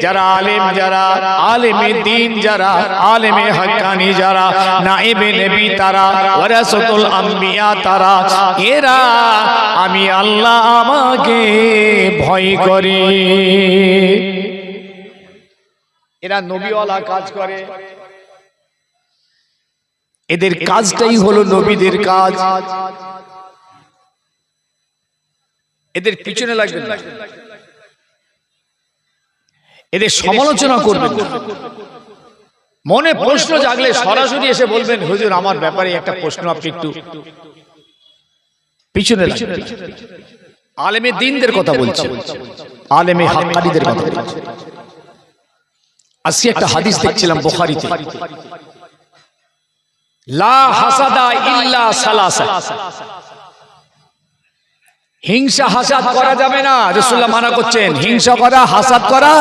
যারা আলেম, যারা আলেমে দ্বীন, যারা আলেমে হক্কানি, যারা নায়েবে নবী, তারা ওয়ারাসাতুল আম্বিয়া, তারা এরা আমি আল্লাহ আমাকে ভয় করে। এরা নবীওয়ালা কাজ করে, এদের কাজটাই হলো নবীদের কাজ। এদের পিছনে লাগবেন না, এদের সমালোচনা করবেন না। মনে প্রশ্ন জাগলে সরাসরি এসে বলবেন, হুজুর আমার ব্যাপারে একটা প্রশ্ন, আপনি একটু পিছনে লাগবেন। আলেমে দ্বীনদের কথা বলছে, আলেমে হক্কানিদের কথা বলছে। আজকে একটা হাদিস দেখছিলাম বুখারীতে, লা হাসাদা ইল্লা সালাসা, হিংসা হাসাদ করা যাবে না। রাসূলুল্লাহ মানা করছেন, হিংসা করা, হাসাদ করা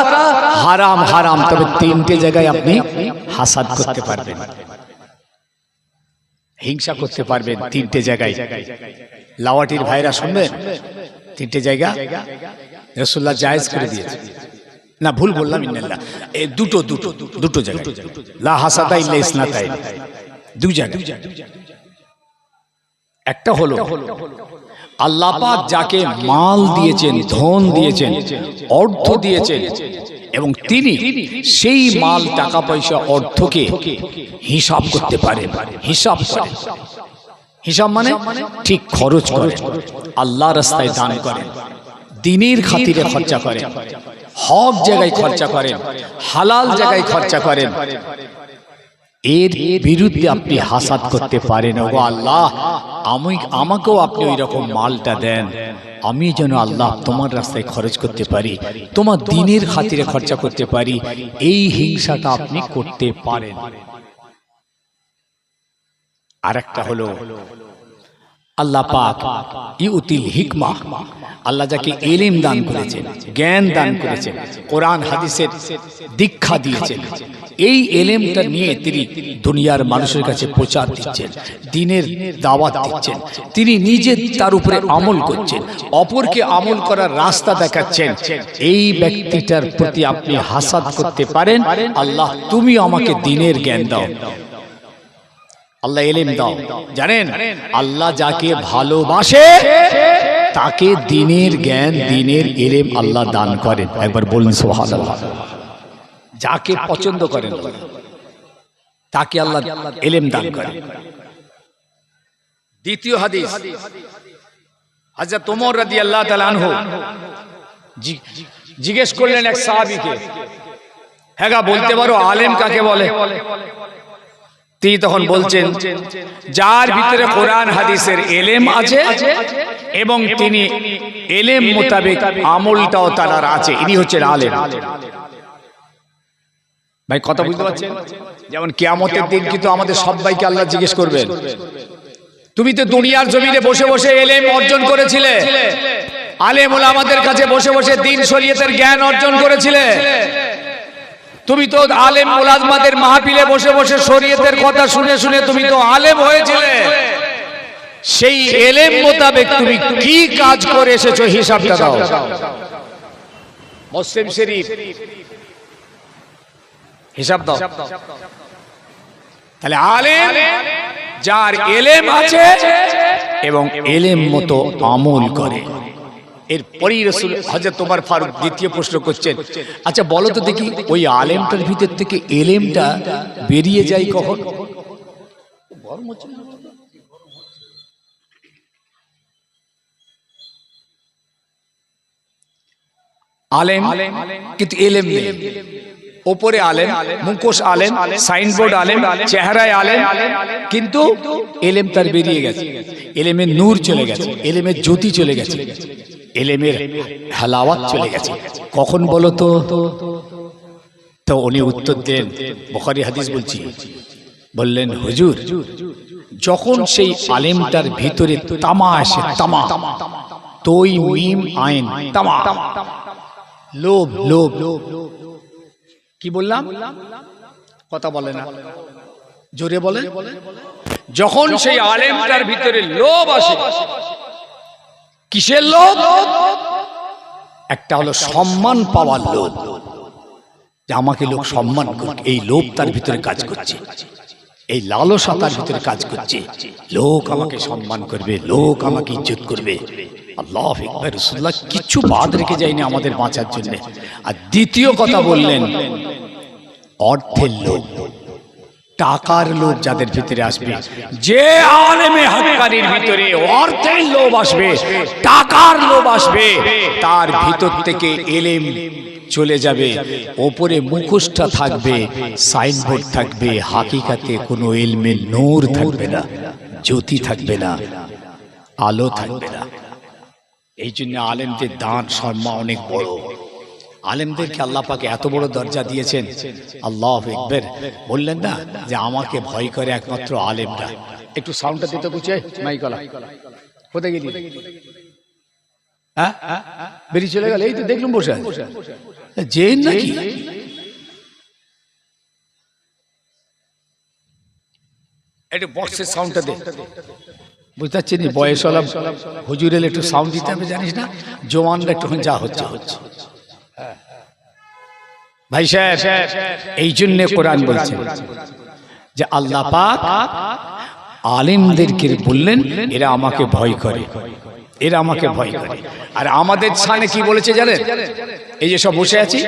হারাম, হারাম। তবে তিনটে জায়গায় আপনি হাসাদ করতে পারবেন, হিংসা করতে পারবেন তিনটে জায়গায়। লাওয়াটির ভাইরা শুনবেন, তিনটে জায়গা রাসূলুল্লাহ জায়েজ করে দিয়েছে। না ভুল বললাম, ইন্নাল্লাহ, এই দুটো জায়গা, লা হাসাদা ইল্লা ইসনাতাইন, দুই জায়গা। একটা হলো আল্লাহ পাক যাকে মাল দিয়েছেন, ধন দিয়েছেন, অর্থ দিয়েছেন, এবং তিনি সেই মাল, টাকা পয়সা, অর্থকে হিসাব করতে পারেন, হিসাব করেন। হিসাব মানে ঠিক খরচ করেন, আল্লাহর রাস্তায় দান করেন, দ্বীনের খাতিরে খরচা করেন, হক জায়গায় খরচা করেন, হালাল জায়গায় খরচা করেন। এর বিরুদ্ধে আপনি হাসাদ করতে পারেন, ওগো আল্লাহ আমাকেও আপনি ওই রকম মালটা দেন, আমি যেন আল্লাহ তোমার রাস্তায় খরচ করতে পারি, তোমার দ্বীনের খাতিরে খরচা করতে পারি। এই হিংসাটা আপনি করতে পারেন। আরেকটা হলো আল্লাহ পাক ইউতিল হিকমা, আল্লাহ যাকে ইলম দান করেছেন, জ্ঞান দান করেছেন, কোরআন হাদিসের দীক্ষা দিয়েছেন, এই ইলমটা নিয়ে তিনি দুনিয়ার মানুষের কাছে প্রচার দিচ্ছেন, দ্বীনের দাওয়াত দিচ্ছেন, তিনি নিজে তার উপরে আমল করছেন, অপরকে আমল করার রাস্তা দেখাচ্ছেন। এই ব্যক্তিটার প্রতি আপনি হাসাদ করতে পারেন, আল্লাহ তুমি আমাকে দ্বীনের জ্ঞান দাও, আল্লাহ ইলম দাও। জানেন, আল্লাহ যাকে ভালোবাসে তাকে দ্বীনের জ্ঞান, দ্বীনের ইলম আল্লাহ দান করেন। একবার বলুন সুবহানাল্লাহ। যাকে পছন্দ করেন তাকে আল্লাহ ইলম দান করেন। দ্বিতীয় হাদিস, হযরত ওমর রাদিয়াল্লাহু তাআলা আনহু জিজ্ঞেস করলেন এক সাহাবীকে, হ্যাঁ গা বলতে পারো আলেম কাকে বলে? তিনি তখন বলছেন, যার ভিতরে কোরআন হাদিসের ইলম আছে এবং তিনি ইলম মোতাবেক আমলটাও তার আছে, ইনি হচ্ছেন আলেম। ভাই কথা বুঝতে পারছেন? যেমন কিয়ামতের দিন কিন্তু আমাদের সবাইকে আল্লাহ জিজ্ঞেস করবেন, তুমি তো দুনিয়ার জমিনে বসে বসে ইলম অর্জন করেছিলে, আলেম ওলামাদের কাছে বসে বসে দ্বীন শরীয়তের জ্ঞান অর্জন করেছিলে, তুমি তো আলেম ওলামাদের মাহফিলে বসে বসে শরীয়তের কথা শুনে শুনে তুমি তো আলেম হয়েছিলে, সেই ইলম মোতাবেক তুমি কি কাজ করে এসেছো হিসাবটা দাও। মুসলিম শরীফ, হিসাব দাও। তাহলে আলেম যার ইলম আছে এবং ইলম মতো আমল করে। এরপরই রাসূল হযরত ওমর ফারুক দ্বিতীয় প্রশ্ন করছেন, আচ্ছা বলো তো দেখি ওই আলেমটার ভিতর থেকে ইলমটা বেরিয়ে যায় কখন? আলেম কিন্তু ইলম নেই, ওপরে আলেম, মুখোশ আলেম, সাইনবোর্ড আলেম, চেহারায় আলেম, কিন্তু ইলম তার বেরিয়ে গেছে, ইলমের নূর চলে গেছে, ইলমের জ্যোতি চলে গেছে, ইলমের হালাওয়াত চলে গেছে। কখন বলো তো? তো উনি উত্তর দেন, বুখারী হাদিস বলছি, বললেন হুজুর যখন সেই আলেমটার ভিতরে তামা আসে, তামা, তোই মিম আইন, তামা, লোভ, লোভ, কি বললাম? কথা বলে না, জোরে বলে। যখন সেই আলেমটার ভিতরে লোভ আসে, কিসের লোভ? একটা হলো সম্মান পাওয়ার লোভ, যে আমাকে লোক সম্মান করবে, এই লোভ তার ভিতরে কাজ করছে, এই লালসা তার ভিতরে কাজ করছে, লোক আমাকে সম্মান করবে, লোক আমাকে ইজ্জত করবে। আল্লাহু আকবার। রাসূলুল্লাহ কিছু বাদ রেখে যায়নি আমাদের বাঁচার জন্য। আর দ্বিতীয় কথা বললেন, অর্থের লোভ, টাকার লোভ যাদের ভিতরে আসবে, যে আলেমে হাক্কানির ভিতরে অর্থের লোভ আসবে, টাকার লোভ আসবে, তার ভিতর থেকে এলেম চলে যাবে, ওপরে মুখোশটা থাকবে, সাইনবোর্ড থাকবে, হাকিকাতে কোনো ইলমে নূর থাকবে না, জ্যোতি থাকবে না, আলো থাকবে না। এই জন্য আলেমদের দান সম্মান অনেক বড়। আলেমদেরকে আল্লাহ পাক এত বড় দরজা দিয়েছেন। আল্লাহু আকবার। বললেন না যে আমাকে ভয় করে একমাত্র আলেমরা। একটু সাউন্ডটা দিতে বুঝে মাইকলা কোথায় গেলি? হ্যাঁ, বেরিয়ে চলে গেল। এই তো দেখলাম বসে যে নাকি একটু বক্সের সাউন্ডটা দে। বুঝতে পারছি না, বয়স হলাম, হুজুর এলে একটু সাউন্ড দিতে হবে, জানিস না, জওয়ানরা একটু যা হচ্ছে হচ্ছে। ভাই সাহেব, এই জন্য কোরআন বলছে যে আল্লাহ পাক আলেমদেরকে বললেন এরা আমাকে ভয় করে, এরা আমাকে ভয় করে। আর আমাদের সামনে কি বলেছে জানেন? এই যে সব বসে আছি,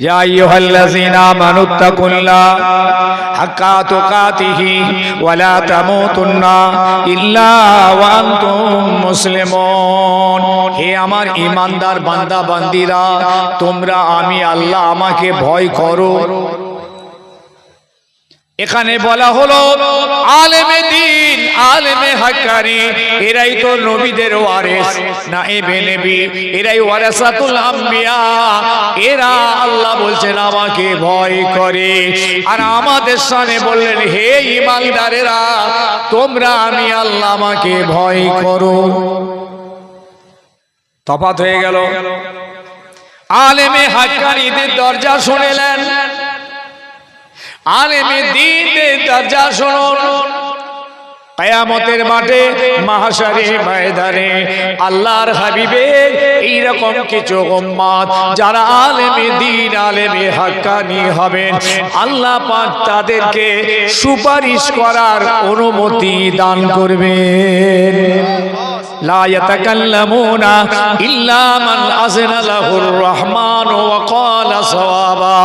ইয়া আইয়ুহাল্লাযীনা আমানুত্তাকুল্লাহ হাক্কা তুকাতিহি ওয়া লা তামুতুন্না ইল্লা ওয়া আনতুম মুসলিমুন। হে আমার ঈমানদার বান্দা বান্দীরা, তোমরা আমি আল্লাহ আমাকে ভয় করো। এখানে বলা হলো আলেমে দ্বীন, আলেমে হাক্কানি, এরাই তো নবীদের ওয়ারিস, নায়েবে নবী, এরাই ওয়ারাসাতুল আম্বিয়া। এরা আল্লাহ বলছেন আমাকে ভয় করে। আর আমাদের সামনে বললেন হে ঈমানদারেরা, তোমরা আমি আল্লাহ আমাকে ভয় করো। তফাৎ হয়ে গেল। আলেমে হাক্কানিদের দরজা শুনলেন, আলেমে দ্বীনের দরজা শুনুন। কিয়ামতের মাঠে মাহশারে ময়দানে আল্লাহর হাবিবের এইরকম কিছু উম্মত যারা আলেমে দ্বীন, আলেমে হাক্কানি হবেন, আল্লাহ পাক তাদেরকে সুপারিশ করার অনুমতি দান করবেন। লা ইয়াতাকাল্লামুনা ইল্লা মান আযনা লাহুর রহমান ওয়া ক্বালা সাওয়াবা।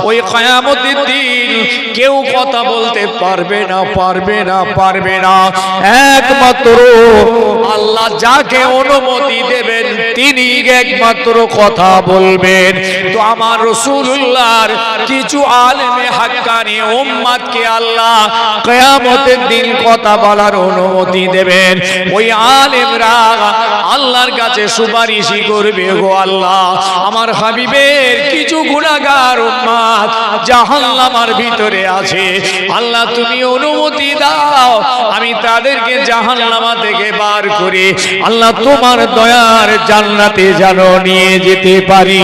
ওই কিয়ামতের দিন কেউ কথা বলতে পারবে না, পারবে না, পারবে না। একমাত্র আল্লাহ যাকে অনুমতি দেবেন তিনি একমাত্র কথা বলবেন। তো আমার রাসূলুল্লাহর কিছু আলেমে হাক্কানি উম্মতকে আল্লাহ কিয়ামতের দিন কথা বলার অনুমতি দেবেন। ওই আলেমরা আল্লাহর কাছে সুপারিশই করবে, গো আল্লাহ আমার হাবিবের কিছু গুনাহগার উম্মত জাহান্নামের ভিতরে আছে, আল্লাহ তুমি অনুমতি দাও আমি তাদেরকে জাহান্নাম থেকে বার করে আল্লাহ তোমার দয়ার জান্নাতে যেন নিয়ে যেতে পারি।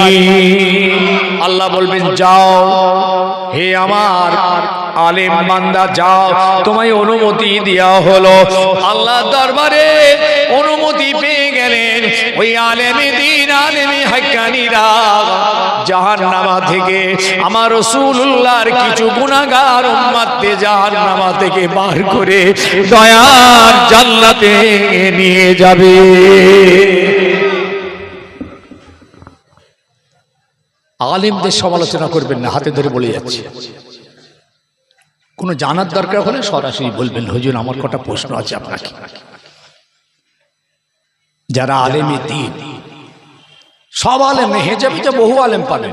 আল্লাহ বলবেন যাও হে আমার আলেম বান্দা, যাও তোমায় অনুমতি দেওয়া হলো। আল্লাহ দরবারে অনুমতি পেয়ে গেলেন ওই আলেমে দ্বীন, আলেমে হাক্কানিরা জাহান্নাম থেকে আমার রাসূলুল্লাহর কিছু গুনাহগার উম্মতকে জাহান্নাম থেকে বার করে দয়ার জান্নাতে নিয়ে যাবে। আলেমদের সমালোচনা করবেন না, হাতে ধরে বলে যাচ্ছে। কোনো জানার দরকার হলে সরাসরি বলবেন হুজুর আমার কটা প্রশ্ন আছে আপনাকে। যারা আলেমে দ্বীন, সব আলেম হেজাবি তো বহু আলেম পাবেন,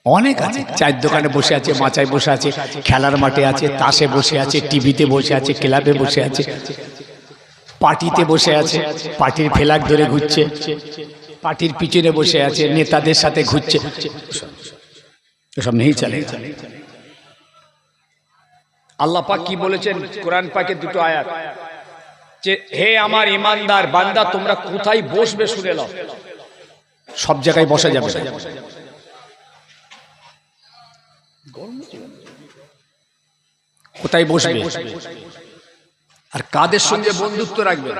অনেক আছে। চায়ের দোকানে বসে আছে, মাচায় বসে আছে, খেলার মাঠে আছে, তাসে বসে আছে, টিভিতে বসে আছে, ক্লাবে বসে আছে, পার্টিতে বসে আছে, পার্টির ফেলাক ধরে ঘুরছে, পার্টির পিছনে বসে আছে, নেতাদের সাথে ঘুরছে, এসব নেই চলে। আল্লাহ পাক কি বলেছেন কোরআন পাকের দুটো আয়াত, যে হে আমার ঈমানদার বান্দা তোমরা কোথায় বসবে শুনে নাও। সব জায়গায় বসা যাবে না, কোথায় বসবে আর কাদের সঙ্গে বন্ধুত্ব রাখবে,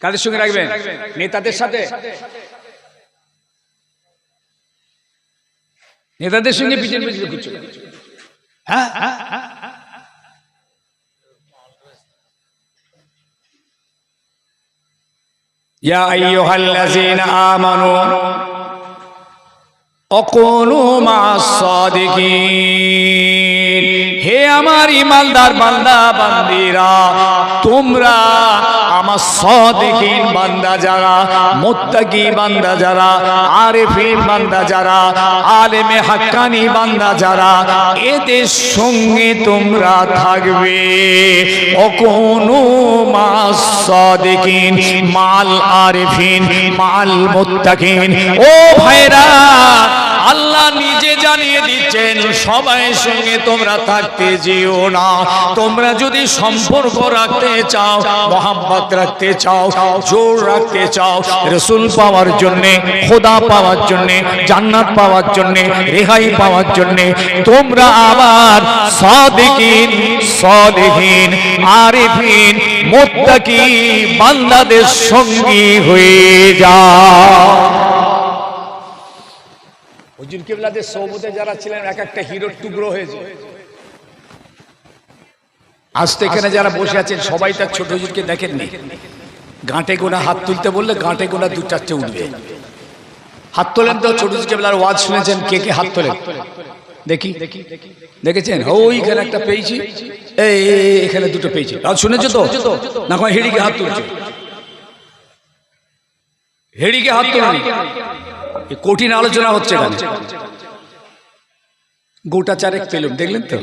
কাদের সঙ্গে রাখবেন? নেতাদের সাথে, নেতাদের সঙ্গে পিছন পিছনে ঘুরছো? হ্যাঁ, ইয়া আইয়ুহাল্লাযীনা আমানু অকুনু মা'আস সাদিকিন, হে আমার ঈমানদার বান্দা বান্দীরা, তোমরা আমার সাদিকিন বান্দা যারা, মুত্তাকি বান্দা যারা, আরিফিন বান্দা যারা, আলেমে হাক্কানি বান্দা যারা, এদের সঙ্গে তোমরা থাকবে। অকুনু মা'আস সাদিকিন, মাল আরিফিন, মাল মুত্তাকিন। ও ভাইরা, আল্লাহ নিজে জানিয়ে দিচ্ছেন সবাই সঙ্গে তোমরা থাকতে যেও না। তোমরা যদি সম্পর্ক রাখতে চাও, মহব্বত রাখতে চাও, জোর রাখতে চাও, রাসূল পাওয়ার জন্যে, খোদা পাওয়ার জন্যে, জান্নাত পাওয়ার জন্যে, রেহাই পাওয়ার জন্যে, তোমরা আবার সাদিকিন, সালিহিন, আরিফিন, মুত্তাকি বান্দাদের সঙ্গী হয়ে যাও। হুজুর কিবলাদের সোহবতে যারা ছিলেন এক একটা হিরোর টুকরো হয়েছে। আজ তো এখানে যারা বসে আছেন সবাই তার ছোট হুজুরকে দেখেননি। গাঁটে গোনা হাত তুলতে বললে গাঁটে গোনা দু চারটে উঠবে। হাত তোলেন তো, ছোট হুজুর কিবলার ওয়াজ শুনেছেন? কে কে হাত তোলেন দেখি? দেখেছেন? ওইখানে একটা পেয়েছি, এই এখানে দুটো পেয়েছি। শুনেছো তো? না হেডিকে হাত তুলছে, হেডিকে হাত তোলেন। কঠিন আলোচনা হচ্ছে এখানে। গোটা চারেক পেলুম, দেখলেন তো?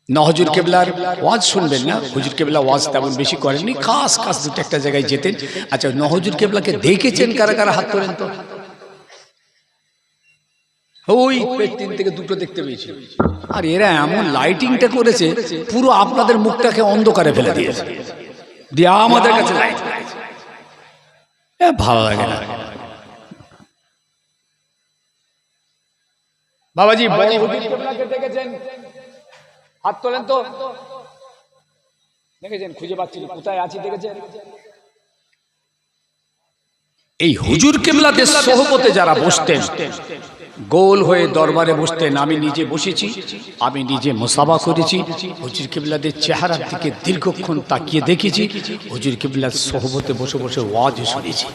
না হুজুর কেবলার ওয়াজ শুনবেন না, হুজুর কেবলা ওয়াজ তেমন বেশি করেননি, খাস খাস দুটো একটা জায়গায় যেতেন। আচ্ছা, না হুজুর কেবলাকে দেখেছেন কারা কারা? হাত তোলেন তো। ওই পেট তিন থেকে দুটো দেখতে পেয়েছি। আর এরা এমন লাইটিংটা করেছে, পুরো আপনাদের মুখটাকে অন্ধকারে ফেলে দিয়েছে, দিয়ে আমাদের কাছে লাইট। ভালো লাগে না বাবাজি। দেখেছেন? হাত তোলেন তো। দেখেছেন? খুঁজে পাচ্ছি কোথায় আছি, দেখেছেন? এই হুজুর কিবলাদের সোহবতে যারা বসতেন, গোল হয়ে দরবারে বসতেন, আমি নিজে বসেছি, আমি নিজে মুসাফা করেছি, হুজুর কিবলাদের চেহারার দিকে দীর্ঘক্ষণ তাকিয়ে দেখেছি, হুজুর কিবলার সোহবতে বসে বসে ওয়াজ শুনেছি।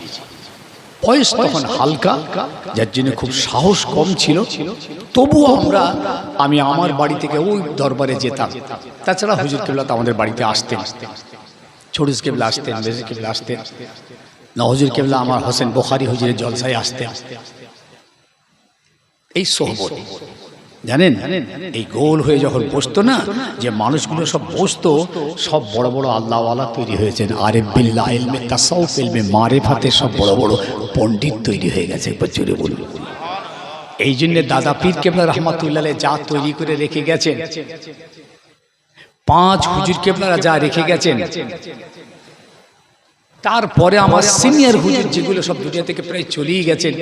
বয়স তখন হালকা, যার জন্য খুব সাহস কম ছিল, তবুও আমি আমার বাড়ি থেকে ওই দরবারে যেতাম। তাছাড়া হুজুর কিবলা তো আমাদের বাড়িতে আসতেন, ছোট কিবলা আসতেন, মেজর কিবলা আসতেন, হুজুর কিবলা আমার হোসেন বুখারী হুজুরের জলসায় আসতেন। এই সোহবত জানেন, এই গোল হয়ে যখন বসতো না, যে মানুষগুলো সব বসতো, সব বড় বড় আল্লাহওয়ালা তৈরি হয়েছেন। আরিফ বিল্লাহ, ইলমে তাসাউফ, ইলমে মারিফাতের সব বড় বড় পণ্ডিত তৈরি হয়ে গেছে। জোরে বলুন। এই জন্য দাদা পীর কেবলা রহমাতুল্লাহ যা তৈরি করে রেখে গেছেন, 5 হুজুর কেবলারা যা রেখে গেছেন, তারপরে আমার সিনিয়র হুজুর যেগুলো সব দুনিয়া থেকে প্রায় চলেই গেছেন,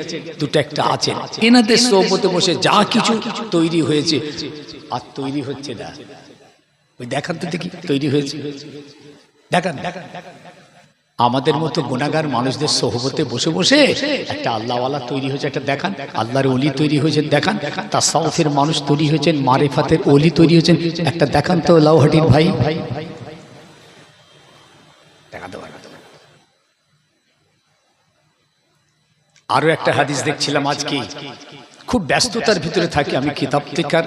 দুটো একটা আছেন, এনাদের সোহবতে বসে যা কিছু তৈরি হয়েছে আর তৈরি হচ্ছে না। ওই দেখান তো দেখি তৈরি হয়েছে, দেখান। আমাদের মতো গুনাহগার মানুষদের সোহবতে বসে বসে একটা আল্লাহওয়ালা তৈরি হয়েছে, একটা দেখান। আল্লাহর ওলি তৈরি হয়েছেন, দেখান। তাসাউফের মানুষ তৈরি হয়েছেন, মারিফাতের ওলি তৈরি হয়েছেন, একটা দেখান তো লাউহাটির ভাই। দেখা দেওয়া। আরো একটা হাদিস দেখছিলাম আজকে, খুব ব্যস্ততার ভিতরে থাকি আমি, কিতাব থেকে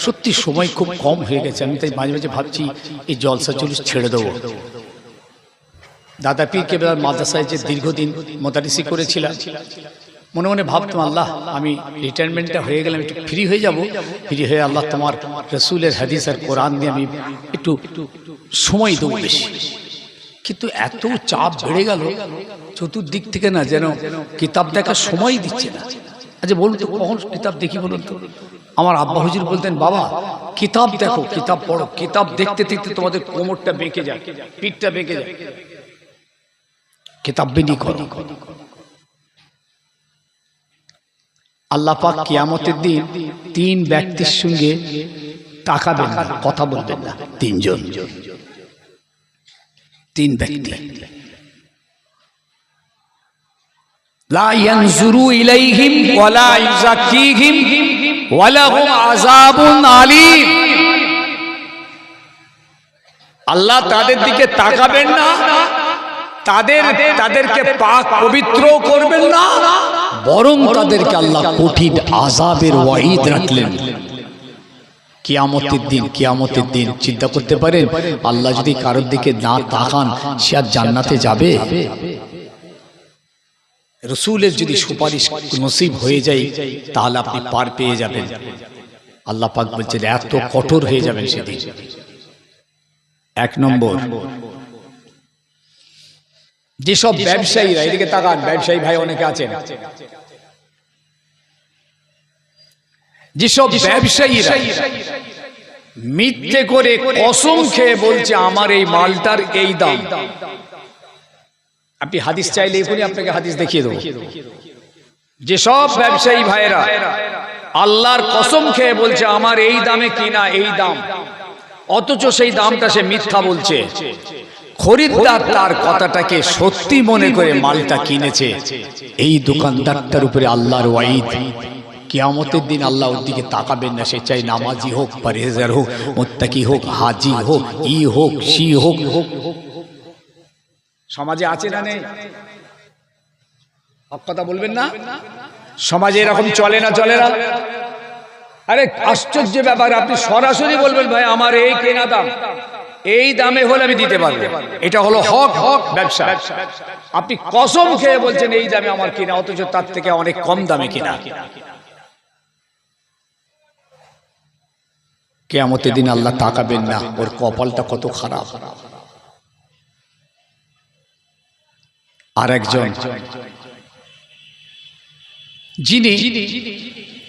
সত্যি সময় খুব কম হয়ে গেছে। আমি তাই মাঝে মাঝে ভাবছি এই জলসা জুলুস ছেড়ে দেবো। দাদা পীর কেবলার মাদ্রাসায় যে দীর্ঘদিন মোদারিসি করেছিলাম, মনে মনে ভাবতাম, আল্লাহ আমি রিটায়ারমেন্টটা হয়ে গেলাম, একটু ফ্রি হয়ে যাব, ফ্রি হয়ে আল্লাহ তোমার রসুলের হাদিস আর কোরআন দিয়ে আমি একটু সময় দেবো বেশি। কিন্তু এত চাপ বেড়ে গেল চতুর্দিক থেকে, না যেন কিতাব দেখার সময় দিচ্ছে না। আচ্ছা বলুন তো, কখন কিতাব দেখি বলুন তো? আমার আব্বা হুজুর বলতেন, বাবা কিতাব দেখো, কিতাব পড়ো, কিতাব দেখতে দেখতে তোমাদের কোমরটা বেঁকে যায়, পিঠটা বেঁকে যায়, কিতাব বিনি করো। আল্লাহ পাক কিয়ামতের দিন 3 ব্যক্তির সঙ্গে তাকাবেন না, কথা বলবেন না। 3 ব্যক্তি। লা ইয়ানজুরু ইলাইহিম ওয়া লা ইউযাক্কিহিম ওয়া লাহুম আযাবুন আলীম। আল্লাহ তাদের দিকে তাকাবেন না, তাদেরকে পাক পবিত্র করবেন না, বরং তাদেরকে আল্লাহ কঠিন আযাবের ওয়াঈদ রাখলেন। কিয়ামতের দিন চিন্তা করতে পারেন, আল্লাহ যদি কারোর দিকে না তাকান সে আর জান্নাতে যাবে? রাসূলের যদি সুপারিশ নসিব হয়ে যায় তাহলে আপনি পার পেয়ে যাবেন। আল্লাহ পাক বলছেন এত কঠোর হয়ে যাবেন সেদিন। এক নম্বর, যেসব ব্যবসায়ীরা, এদিকে তাকান, ব্যবসায়ী ভাই অনেকে আছেন, যেসব ব্যবসায়ীরা মিথ্যে করে কসম খেয়ে বলছে আমার এই মালটার এই দাম। আপনি হাদিস চাইলে এখনই আপনাকে হাদিস দেখিয়ে দেবো। যেসব ব্যবসায়ী ভাইরা আল্লাহর কসম খেয়ে বলছে আমার এই দামে কিনা এই দাম, অথচ সেই দামটা সে মিথ্যা বলছে, খরিদ্দার তার কথাটাকে সত্যি মনে করে মালটা কিনেছে, এই দোকানদারটার উপরে আল্লাহর ওয়াঈদ। কিয়ামতের দিন আল্লাহ ওর দিকে তাকাবেন না, সে চাই নামাজি হোক, পরহেজগার হোক, মুত্তাকি হোক, হাজি হোক, ই হোক, সি হোক। সমাজে আছে না নেই? হক কথা বলবেন না? সমাজে এরকম চলে না? আরে আশ্চর্য ব্যাপার, আপনি সরাসরি বলবেন ভাই আমার এই কেনা দাম, এই দামে হলে আমি দিতে পারবো, এটা হলো হক ব্যবসা। আপনি কসম খেয়ে বলছেন এই দামে আমার কিনা, অথচ তার থেকে অনেক কম দামে কিনা। কিয়ামতের দিন আল্লাহ তাকাবেন না, ওর কপালটা কত খারাপ। আর একজন যিনি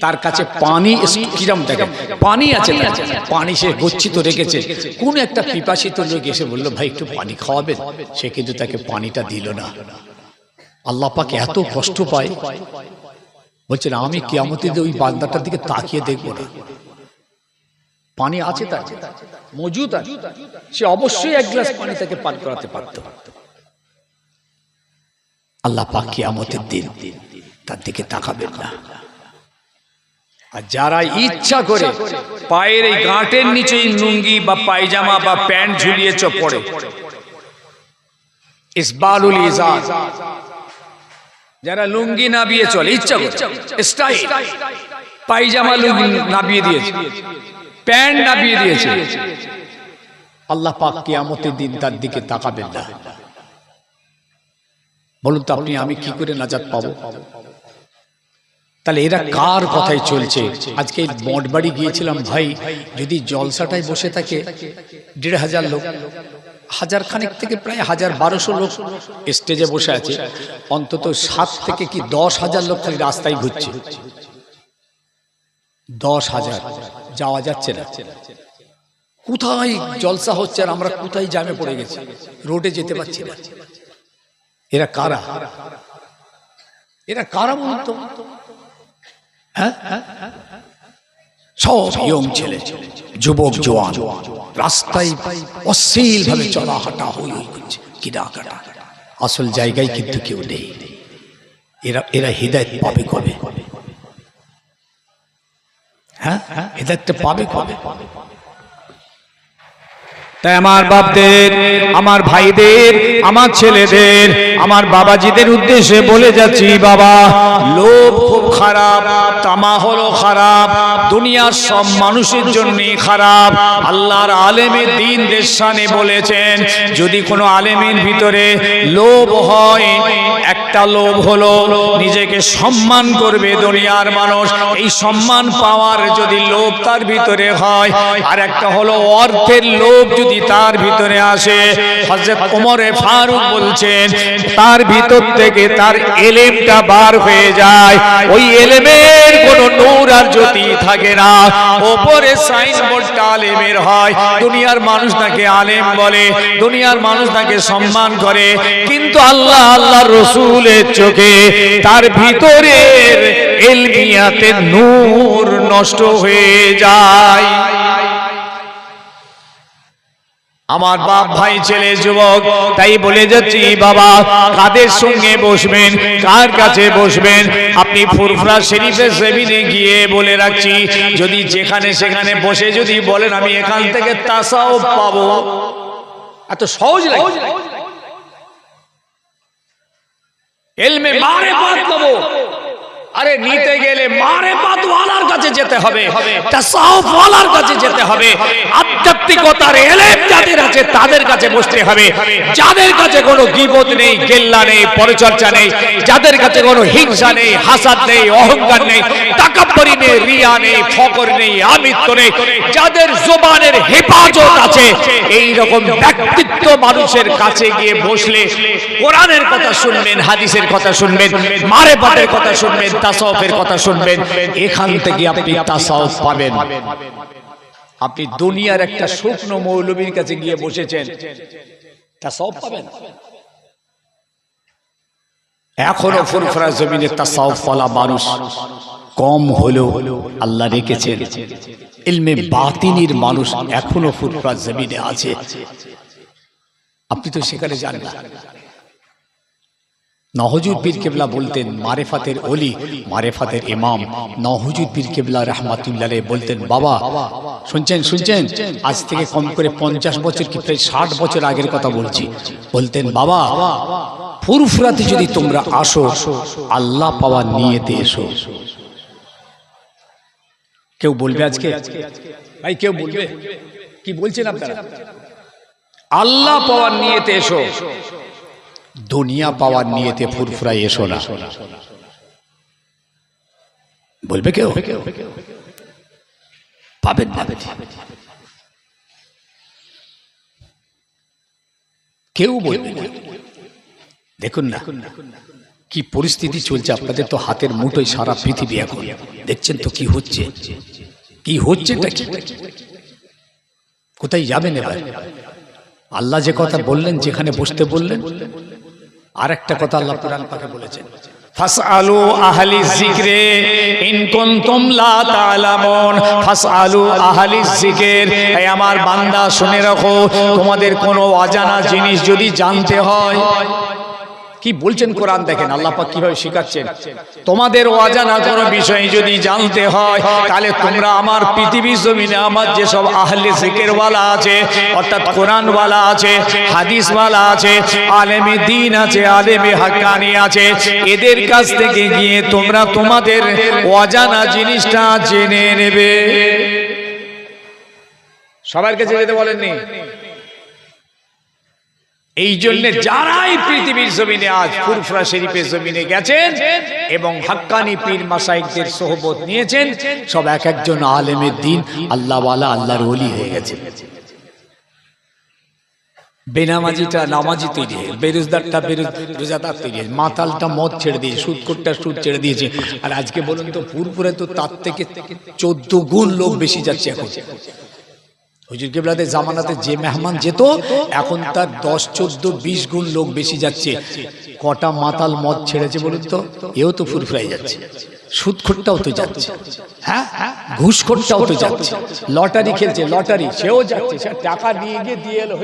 তার কাছে পানি, কিরম দেখেন পানি আছে, পানি সে গচ্ছিত রেখেছে, কোন একটা পিপাসিত লোক এসে বলল ভাই একটু পানি খাওয়াবেন, সে কিন্তু তাকে পানিটা দিল না। আল্লাহ পাক এত কষ্ট পায়, বলছেন আমি কিয়ামতের দিন ওই বান্দাটার দিকে তাকিয়ে দেখবো না। পানি আছে তার মজুদ আছে, সে অবশ্যই এক গ্লাস পানি তাকে পান করাতে পারত। আল্লাহ পাক কিয়ামতের দিন তার দিকে তাকাবেন না। আর যারা ইচ্ছা করে পায়ের এই গাঁটের নিচে লুঙ্গি বা পায়জামা বা প্যান্ট ঝুলিয়ে পড়ে, ইসবালুল ইজার, যারা লুঙ্গি নাবিয়ে চলে ইচ্ছা করে, স্টাইল পায়জামা লুঙ্গি নাবিয়ে দিয়েছে, প্যান্ট নাবিয়ে দিয়েছে, আল্লাহ পাক কিয়ামতের দিন তার দিকে তাকাবেন না। বলুন তো আপনি আমি কি করে নাজাত পাবো? তাহলে এরা কার কথাই চলছে? আজকে মঠবাড়ি গিয়েছিলাম ভাই, যদি জলসাটায় বসে থাকে ১,৫০০ লোক, হাজার খানেক থেকে প্রায় ১,১২০০ লোক স্টেজে বসে আছে, অন্তত ৭ থেকে কি ১০,০০০ লোক খালি রাস্তায় ঘুরছে। ১০,০০০ যাওয়া যাচ্ছে না। কোথায় জলসা হচ্ছে আর আমরা কোথায় জ্যামে পড়ে গেছি, রোডে যেতে পারছি না। এরা কারা? বলতো? সব ইয়ং ছেলে, যুবক জওয়ান রাস্তায় অশ্লীল ভাবে চলা হাঁটা হই করছে, কিনাকাটা, আসল জায়গায় কিন্তু কেউ নেই। এরা হিদায়াত পাবে কবে? হিদায়াতটা পাবে কবে? তাই আমার বাপদের, আমার ভাইদের, আমার ছেলেদের, আমার বাবাজিদের উদ্দেশ্যে বলে যাচ্ছি, বাবা লোভ খুব খারাপ, তামা হলো খারাপ, দুনিয়ার সব মানুষের জন্যই খারাপ। আল্লাহর আলেমের দ্বীন দেশানে বলেছেন, যদি কোনো আলেমের ভিতরে লোভ হয়, একটা লোভ হলো নিজেকে সম্মান করবে দুনিয়ার মানুষ, এই সম্মান পাওয়ার যদি লোভ তার ভিতরে হয়, আর একটা হলো অর্থের লোভ যদি তার ভিতরে আসে। হযরত ওমর ফারুক বলছেন, তার ভিতর থেকে তার ইলমটা বার হয়ে যায়, ওই ইলমের কোনো নূর আর জ্যোতি থাকে না, উপরে সাইনবোর্ডটা আলেমের হয়, দুনিয়ার মানুষ তাকে আলেম বলে, দুনিয়ার মানুষ তাকে সম্মান করে, কিন্তু আল্লাহর রাসূলের চোখে তার ভিতরের ইলমিয়াতের নূর নষ্ট হয়ে যায়। আমার বাপ ভাই ছেলে যুবক, তাই বলে যাচ্ছি বাবা, কাদের সঙ্গে বসবেন, কার কাছে বসবেন, আপনি ফুরফুরা শরীফের জমিনে গিয়ে বলে রাখছি, যদি যেখানে সেখানে বসে যদি বলেন আমি এখান থেকে তাসাউফ পাবো, এত সহজ লাগে, ইলমে মারিফাত পাবো। আরে নিতে গেলে মারিফাত ওয়ালার কাছে যেতে হবে, তাসাউফ ওয়ালার কাছে যেতে হবে, আধ্যাত্মিকতার ইলম যাদের আছে তাদের কাছে বসতে হবে, যাদের কাছে কোনো গীবত নেই, গিল্লা নেই, পরচর্চা নেই, যাদের কাছে কোনো হিংসা নেই, হাসাদ নেই, অহংকার নেই, তাকাব্বুরি নেই, রিয়া নেই, ফকর নেই, আমিত্ব নেই, যাদের জবানের হেফাজত আছে, এই রকম ব্যক্তিত্ব মানুষের কাছে গিয়ে বসলে কোরআনের কথা শুনবেন, হাদিসের কথা শুনবেন, মারিফাতের কথা শুনবেন, তাসাউফের কথা শুনবেন, এখান থেকে আপনি তাসাউফ পাবেন। আপনি দুনিয়ার একটা শুকনো মৌলবীর কাছে গিয়ে বসেছেন, তাসাউফ পাবেন? এখনো ফুরফুরা জমিনে তাসাউফ ওয়ালা মানুষ কম হলেও আল্লাহ রেখেছেন, ইলমে বাতিনির মানুষ এখনো ফুরফুরা জমিনে আছে। আপনি তো সেখানে যান না। নওহুজুর পীর কেবলা বলতেন মারিফাতের ওলি, মারিফাতের ইমাম নওহুজুর পীর কেবলা রাহমাতুল্লাহ আলাইহি বলতেন, বাবা শুনছেন আজ থেকে কম করে 50 বছর কি প্রায় 60 বছর আগের কথা বলছি, বলতেন বাবা ফুরফুরাতে যদি তোমরা আসো আল্লাহ পাওয়ার নিয়তে এসো। কেউ বলবে আজকে ভাই, কেউ বলবে? কি বলছেন আপনারা? আল্লাহ পাওয়ার নিয়তে এসো, দুনিয়া পাওয়ার নিয়তে ফুরফুরায় এসো না। বলবে কেউ? পাবেন না, কেউ বলবে না। দেখুন না কি পরিস্থিতি চলছে, আপনাদের তো হাতের মুঠোয় সারা পৃথিবী এখন, দেখছেন তো কি হচ্ছে, কি হচ্ছেটা কি, কোথায় যাবেন এবার? আল্লাহ যে কথা বললেন, যেখানে বসতে বললেন, আর একটা কথা আল্লাহ কোরআন পাকে বলেছেন, ফাসআলু আহলি যিকরে ইন কুনতুম লা তা'লামুন, ফাসআলু আহলি যিকর। এই আমার বান্দা শুনে রাখো, তোমাদের কোনো অজানা জিনিস যদি জানতে হয়, কি বলছেন কোরআন দেখেন আল্লাহ পাক কিভাবে শেখাচ্ছেন, তোমাদের অজানা কোনো বিষয় যদি জানতে হয় তাহলে তোমরা আমার পৃথিবীর জমিনে আমার যেসব আহলে যিকর ওয়ালা আছে, অর্থাৎ কোরআন ওয়ালা আছে, হাদিস ওয়ালা আছে, আলেমে দ্বীন আছে, আলেমে হাক্কানি আছে, এদের কাছ থেকে গিয়ে তোমরা তোমাদের অজানা জিনিসটা জেনে নেবে। সবার কাছে যেতে বলেননি? এই জন্য যারাই পৃথিবীর জমিনে আজ ফুরফুরা শরীফের জমিনে গেছেন এবং হাক্কানি পীর মাশায়েখদের সোহবত নিয়েছেন, সব এক একজন আলেমের দ্বীন আল্লাহওয়ালা, আল্লাহর ওলি হয়ে গেছে। বেনামাজিটা নামাজি তৈরি, বেরোজদারটা রোজাদার তৈরি, মাতালটা মদ ছেড়ে দিয়েছে, সুদখোরটা সুদ ছেড়ে দিয়েছে। আর আজকে বলুন তো ফুরফুরে তো তার থেকে 14 গুণ লোক বেশি যাচ্ছে এখন। হুজুর কেবলাদের জামানাতে যে মেহমান যেত, এখন তার 10, 14, 20 গুণ লোক বেশি যাচ্ছে। কটা মাতাল মদ ছেড়েছে বলুন তো? এও তো ফুরফুরাই যাচ্ছে, সুদখোরটাও তো যাচ্ছে, হ্যাঁ ঘুষখোরটাও তো যাচ্ছে, লটারি খেলছে, লটারি সেও যাচ্ছে, সে টাকা নিয়ে গিয়ে দিয়ে এলো।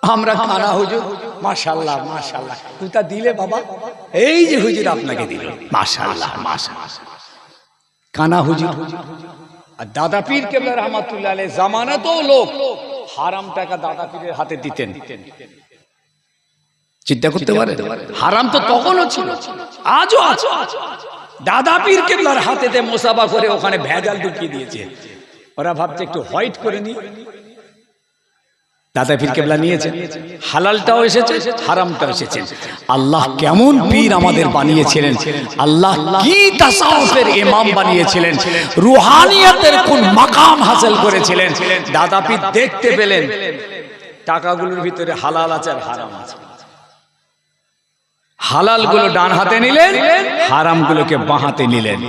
আমরা কানা হুজুর, মাশাআল্লাহ মাশাআল্লাহ, কোথা দিলে বাবা? এই যে হুজুর আপনাকে দিল, মাশাআল্লাহ মাশাআল্লাহ। কানা হুজুর আর দাদা পীর কেবলা রাহমাতুল্লাহ আলাইহি জামানাতেও লোক হারাম টাকা দাদা পীরের হাতে দিতেন। চিন্তা করতে পারে, হারাম তো তখনও ছিল, আজও আছে। দাদা পীর কেবলার হাতেতে মুসাফা করে ওখানে ভেজাল ঢুকিয়ে দিয়েছে। ওরা ভাবছে একটু হোয়াইট করে নি, দাদা পীর কেবলা নিয়েছেন, হালালটাও এসেছে, হারামটাও এসেছে। আল্লাহ কেমন পীর আমাদের বানিয়েছিলেন, আল্লাহ কি তাসাউফের ইমাম বানিয়েছিলেন, রুহানিয়াতের কোন মাকাম হাসিল করেছিলেন। দাদা পীর দেখতে পেলেন টাকাগুলোর ভিতরে হালাল আছে আর হারাম আছে, হালাল গুলো ডান হাতে নিলেন, হারাম গুলোকে বাঁ হাতে নিলেন।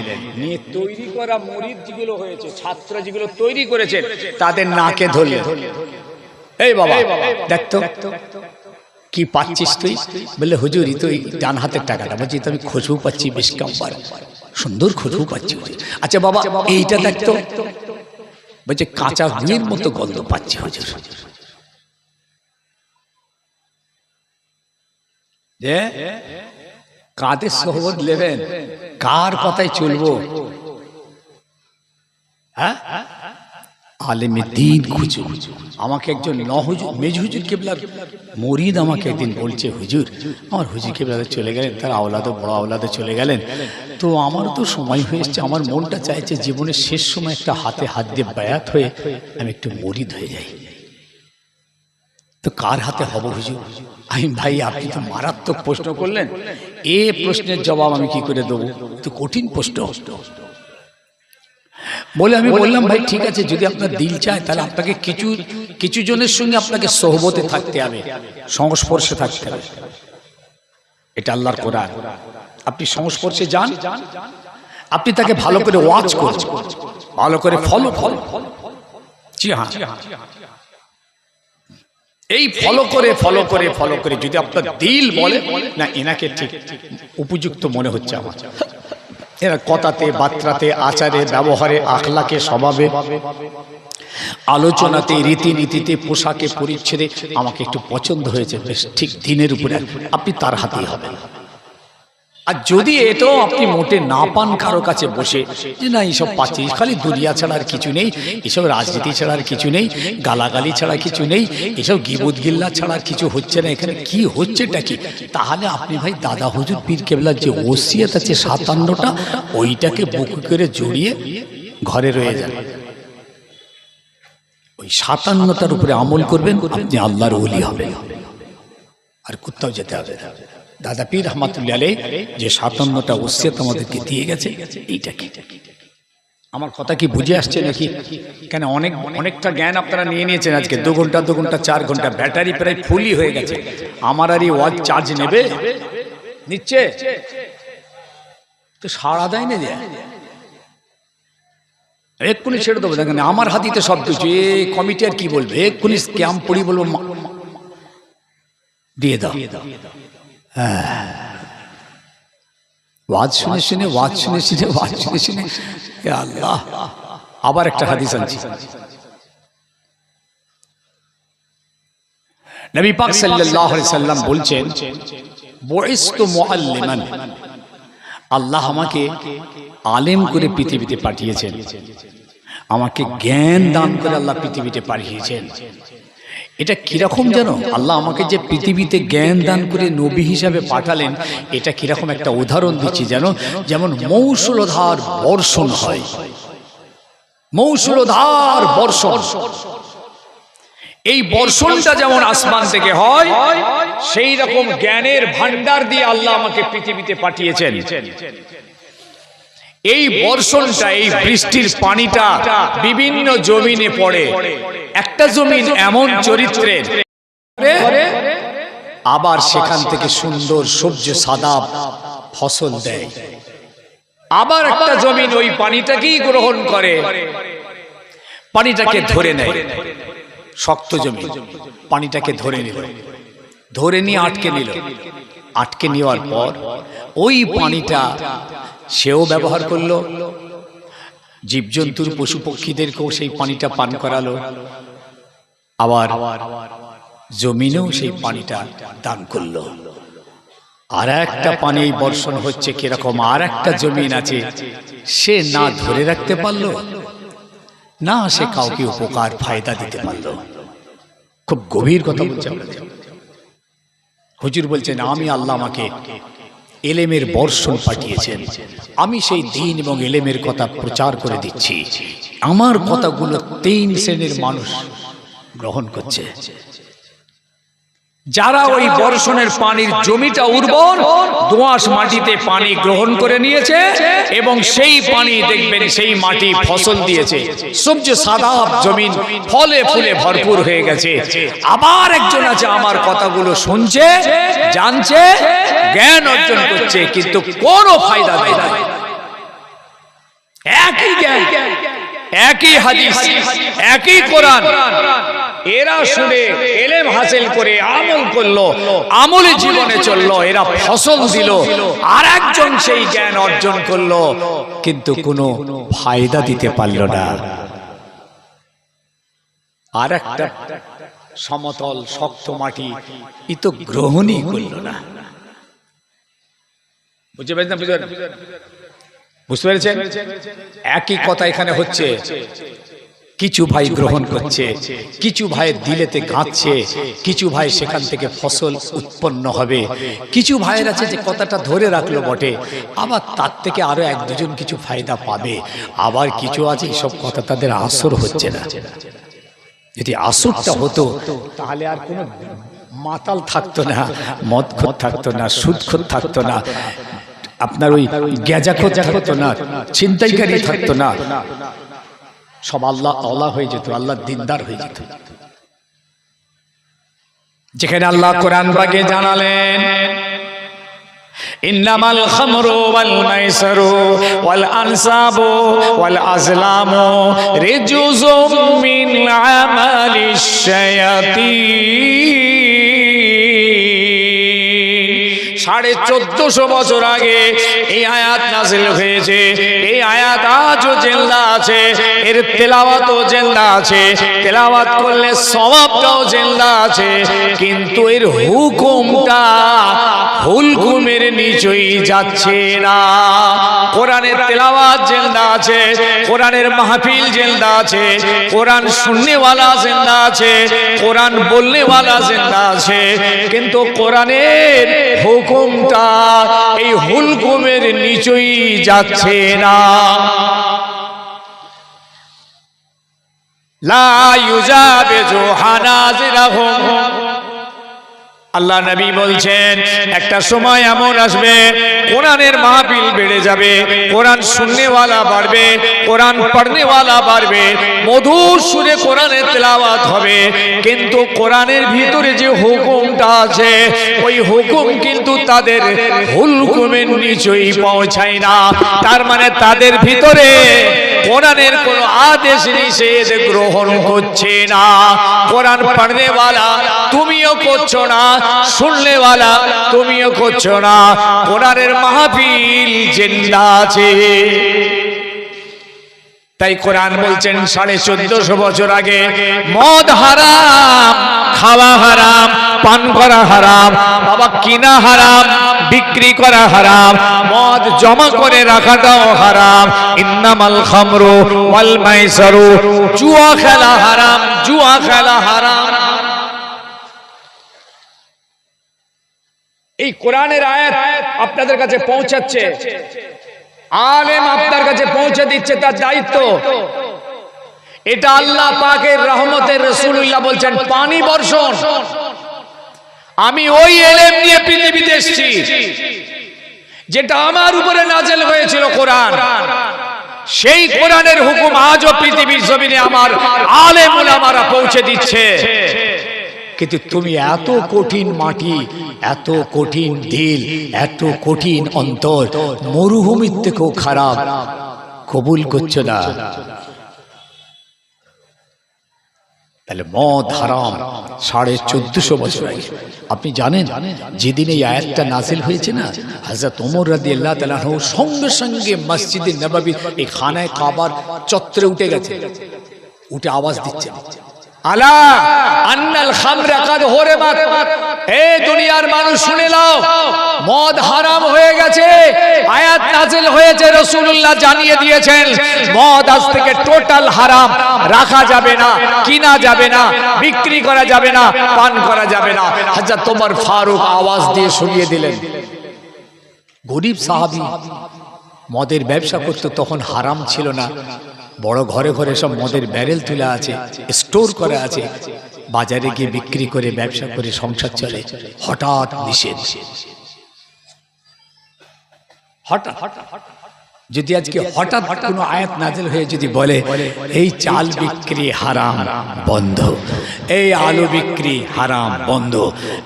নিয়ে তৈরি করা মুরিদ যেগুলো হয়েছে, ছাত্র যেগুলো তৈরি করেছেন, তাদের নাকে ধরলেন, এই বাবা দেখতো কি পাচ্ছিস তুই? বললে হুজুর তো ডান হাতের টাকাটা। বলছি তো আমি খুশবু পাচ্ছি বেশ কাম্বার, সুন্দর খুশবু পাচ্ছি। আচ্ছা বাবা এইটা দেখতো, বলছে কাঁচা ঘুমের মতো গন্ধ পাচ্ছি হুজুর। যে কাদের সোহবত নেবেন, কার কথায় চলবো? হ্যাঁ, আলেমে দ্বীন খুঁজো। আমাকে একজন মেজু হুজুর কেবলার মরিদ আমাকে একদিন বলছে, হুজুর আমার হুজুর কেবলারে চলে গেলেন, তার আওলাদও বড় আওলাদে চলে গেলেন, তো আমারও তো সময় হয়ে এসছে, আমার মনটা চাইছে জীবনের শেষ সময় একটা হাতে হাত দিয়ে বায়াত হয়ে আমি একটু মরিদ হয়ে যাই। তো কার হাতে হব হুজুর? আমি ভাই আপনি তো মারাত্মক প্রশ্ন করলেন, এ প্রশ্নের জবাব আমি কি করে দেবো? তো কঠিন প্রশ্ন বলে আমি বললাম, ভাই ঠিক আছে, যদি আপনার দিল চায় তাহলে আপনাকে কিছু জনের সঙ্গে আপনাকে সোহবতে থাকতে হবে, সংস্পর্শে থাকতে হবে। এটা আল্লাহর কোরআন। আপনি সংস্পর্শে যান, আপনি তাকে ভালো করে ওয়াচ করুন, ভালো করে ফলো। জি হ্যাঁ, এই ফলো করে যদি আপনার দিল বলে না এনাকে ঠিক উপযুক্ত মনে হচ্ছে আমার, এরা কথাতে বার্তাতে আচারে ব্যবহারে আখলাকে স্বভাবে আলোচনাতে রীতিনীতিতে পোশাকে পরিচ্ছদে আমাকে একটু পছন্দ হয়েছে, বেশ ঠিক দিনের উপরে আপনি তার হাতেই হবেন। আর যদি এটাও আপনি মোটে না পান কারো কাছে বসে যে না এইসব পাচ্ছি, খালি দুনিয়া ছাড়া আর কিছু নেই, এসব রাজনীতি ছাড়া আর কিছু নেই, গালাগালি ছাড়া কিছু নেই, এসব গিবত গিল্লা ছাড়া কিছু হচ্ছে না, এখানে কি হচ্ছেটা কি, তাহলে আপনি ভাই দাদা হুজুর পীর কেবলার যে ওসিয়ত আছে 57টা, ওইটাকে বুকে করে জড়িয়ে ঘরে রয়ে যান। ওই 57টার উপরে আমল করবেন, আপনি আল্লাহর ওলি হবেন, আর কোথাও যেতে হবে না। দাদা পীর রহমাতুল্লাহ আলাইহি যে 57টা ওসিয়ত আমাদেরকে দিয়ে গেছে, এইটা কি? আমার কথা কি বুঝে আসছে নাকি? কেন অনেকটা জ্ঞান আপনারা নিয়ে নিয়েছেন আজকে, 2 ঘন্টা 4 ঘন্টা, ব্যাটারি প্রায় ফুলই হয়ে গেছে। আমার আর এই ওয়াজ চার্জ নেবে, নিচ্ছে তো সারা দেয় না, দেয় এক্ষুনি ছেড়ে দেবো। দেখেন আমার হাতিতে সব কিছু, এ কমিটি আর কি বলবে, এক্ষুনি স্ক্যাম পড়ি বলবো দিয়ে দাও। ওয়াজ শুনে শুনে আল্লাহ। আবার একটা হাদিস আনছি, নবী পাক সাল্লাল্লাহু আলাইহি সাল্লাম বলছেন, বুইসতু মুআল্লিমান, আল্লাহ আমাকে আলেম করে পৃথিবীতে পাঠিয়েছেন, আমাকে জ্ঞান দান করে আল্লাহ পৃথিবীতে পাঠিয়েছেন। এটা কিরকম জানো? আল্লাহ আমাকে যে পৃথিবীতে জ্ঞান দান করে নবী হিসাবে পাঠালেন, এটা কিরকম একটা উদাহরণ দিচ্ছি জানো? যেমন মৌসুলধার বর্ষণ হয়, মৌসুলধার বর্ষণ, এই বর্ষণটা যেমন আসমান থেকে হয়, সেই রকম জ্ঞানের ভান্ডার দিয়ে আল্লাহ আমাকে পৃথিবীতে পাঠিয়েছেন। এই বর্ষণটা, এই বৃষ্টির পানিটা বিভিন্ন জমিনে পড়ে। একটা জমিন এমন চরিত্রের, আবার সেখান থেকে সুন্দর সবজি সাদা ফসল দেয়। আবার একটা জমিন ওই পানিটাকেই গ্রহণ করে, পানিটাকে ধরে নেয়। শক্ত জমি পানিটাকে ধরে নিয়ে আটকে নেওয়ার পর ওই পানিটা সেও ব্যবহার করলো, জীবজন্তুর পশু পক্ষীদেরকেও সেই পানিটা পান করালো, আবার জমিনেও সেই পানিটা দান করলো। আর একটা পানি বর্ষণ হচ্ছে কিরকম, আর একটা জমিন আছে, সে না ধরে রাখতে পারলো, না সে কাউকে উপকার ফায়দা দিতে পারলো। খুব গভীর কথা বলছে হুজুর। বলছেন আমি আল্লাহ আমাকে এলেমের বর্ষণ পাঠিয়েছেন, আমি সেই দ্বীন এবং এলেমের কথা প্রচার করে দিচ্ছি। আমার কথাগুলো 3 শ্রেণীর মানুষ গ্রহণ করছে। যারা ওই বর্ষণের পানির জমিটা উর্বর, দোআঁশ মাটিতে পানি গ্রহণ করে নিয়েছে এবং সেই পানি দেখবেন সেই মাটি ফসল দিয়েছে, সবজি সাদা জমিন ফলে ফুলে ভরপুর হয়ে গেছে। আবার একজন আছে আমার কথাগুলো শুনছে, জানছে, জ্ঞান অর্জন করছে, কিন্তু কোনো ফায়দা দেয় না। একই জ্ঞান একই হাদিস, একই কোরআন, এরা শুনে ইলম হাসিল করে আমল করলো, আমলে জীবনে চললো, এরা ফসল দিল, আর একজন সেই জ্ঞান অর্জন করলো কিন্তু কোনো ফায়দা দিতে পারল না। আর একটা সমতল শক্ত মাটি ই তো গ্রহণই করল না। বুঝতে পেরেছেন? একই কথা এখানে হচ্ছে। কিছু ভাই গ্রহণ করছে, কিছু ভাই দিলেতে গাঁথছে, কিছু ভাই সেখান থেকে ফসল উৎপন্ন হবে, কিছু ভাইয়ের আছে যে কথাটা ধরে রাখলো বটে, আবার তার থেকে আরো এক দুজন কিছু ফায়দা পাবে, আবার কিছু আছে সব কথা তাদের আসর হচ্ছে না। যদি আসরটা হতো তাহলে আর কোনো মাতাল থাকতো না, মদখোর থাকতো না, সুদখোর থাকতো না, আপনার ওই গেজাখোর থাকতো না, ছিনতাইকারী থাকতো না, সব আল্লাহ আল্লাহ হয়ে যেত, আল্লাহ দিনদার হয়ে যেত। যেখানে আল্লাহ কোরআন পাকে জানালেন ইন্নামাল খামরু ওয়াল মাইসিরু ওয়াল আনসাবু ওয়াল আজলামু রিজুজুম মিন আমালিশ শায়াতিন। 1450 বছর আগে এই আয়াত নাযিল হয়েছে। এই আয়াত আজও জিন্দা আছে, এর তেলাওয়াতও জিন্দা আছে, তেলাওয়াত করলে সওয়াবটাও জিন্দা আছে, কিন্তু এর হুকুমটা হুলকুমের নিচেই যাচ্ছে না। কোরআনের তেলাওয়াত জিন্দা আছে, কোরআনের মাহফিল জিন্দা আছে, কোরআন শুননেওয়ালা জিন্দা আছে, কোরআন বলনেওয়ালা জিন্দা আছে, কিন্তু কোরআনের হুকুমটা এই হুলকুমের নিচেই যাচ্ছে না। লা ইউজাবিজু হানাজিরাহুম। আল্লাহ নবী বলছেন একটা সময় এমন আসবে কোরআনের মাহফিল বেড়ে যাবে, কোরআন শুননেওয়ালা বাড়বে, কোরআন পড়নেওয়ালা বাড়বে, মধুর সুরে কোরআনের তেলাওয়াত হবে, কিন্তু কোরআনের ভিতরে যে হুকুমটা আছে ওই হুকুম কিন্তু তাদের হুলকুমের নিচেই পৌঁছায় না। তার মানে তাদের ভিতরে কোরআনের কোন আদেশ নিষেধ গ্রহণ করছে না। কোরআন পড়নেওয়ালা তুমিও করছো না, শুননেওয়ালা তুমিও করছো না, কোরআনের মাহফিল জিন্দা আছে। তাই কোরআন বলছেন 1450 বছর আগে মদ হারাম, খাওয়া হারাম, পান করা হারাম, বাবা কিনা হারাম, বিক্রি করা হারাম, মদ জমা করে রাখাটাও হারাম। ইন্নামাল খামরু ওয়াল মাইসিরু, জুয়া খেলা হারাম, জুয়া খেলা হারাম। এই কোরআনের আয়াত আপনাদের কাছে পৌঁছাচ্ছে, আলেম আপনার কাছে পৌঁছে দিচ্ছে, তার দায়িত্ব। এটা আল্লাহ পাকের রহমতের রাসূলুল্লাহ বলছেন পানি বর্ষণ। আমি ওই ইলম নিয়ে পৃথিবীতে এসেছি যেটা আমার উপরে নাযিল হয়েছিল কোরআন, সেই কোরআনের হুকুম আজও পৃথিবীর জমিনে আমার আলেম উলামারা পৌঁছে দিচ্ছে। কিন্তু তুমি এত কঠিন মাটি, এত কঠিন দিল, এত কঠিন অন্তর, মরুভূমির থেকেও খারাপ, কবুল করছো না। তাহলে মদ হারাম 1450 বছর আগে। আপনি জানেন যেদিন এই আয়াতটা নাযিল হয়েছে না, হযরত ওমর রাদিয়াল্লাহু তাআলা সঙ্গে সঙ্গে মসজিদে নববী এই খানায়ে কাবার চত্বরে উঠে গেছে, উঠে আওয়াজ দিচ্ছে আলা আন্নাল খামরা কাদ হুরিমাত। এই দুনিয়ার মানুষ শুনে নাও, মদ হারাম হয়ে গেছে। আয়াত নাযিল হয়েছে, রাসূলুল্লাহ জানিয়ে দিয়েছেন মদ আজ থেকে টোটাল হারাম, রাখা যাবে না, কিনা যাবে না, বিক্রি করা যাবে না, পান করা যাবে না। হযরত ওমর ফারুক আওয়াজ দিয়ে শুনিয়ে দিলেন। গরীব সাহাবী মদের ব্যবসা করত, তখন হারাম ছিল না, বড় ঘরে ঘরে সব মদের ব্যারেল তুলে আছে, স্টোর করা আছে, বাজারে গিয়ে বিক্রি করে ব্যবসা করে সংসার চলে। হঠাৎ নিষেধ। হঠাৎ যদি আজকে হঠাৎ কোনো আয়াত নাযিল হয়ে যদি বলে এই চাল বিক্রি হারাম বন্ধ, এই আলু বিক্রি হারাম বন্ধ,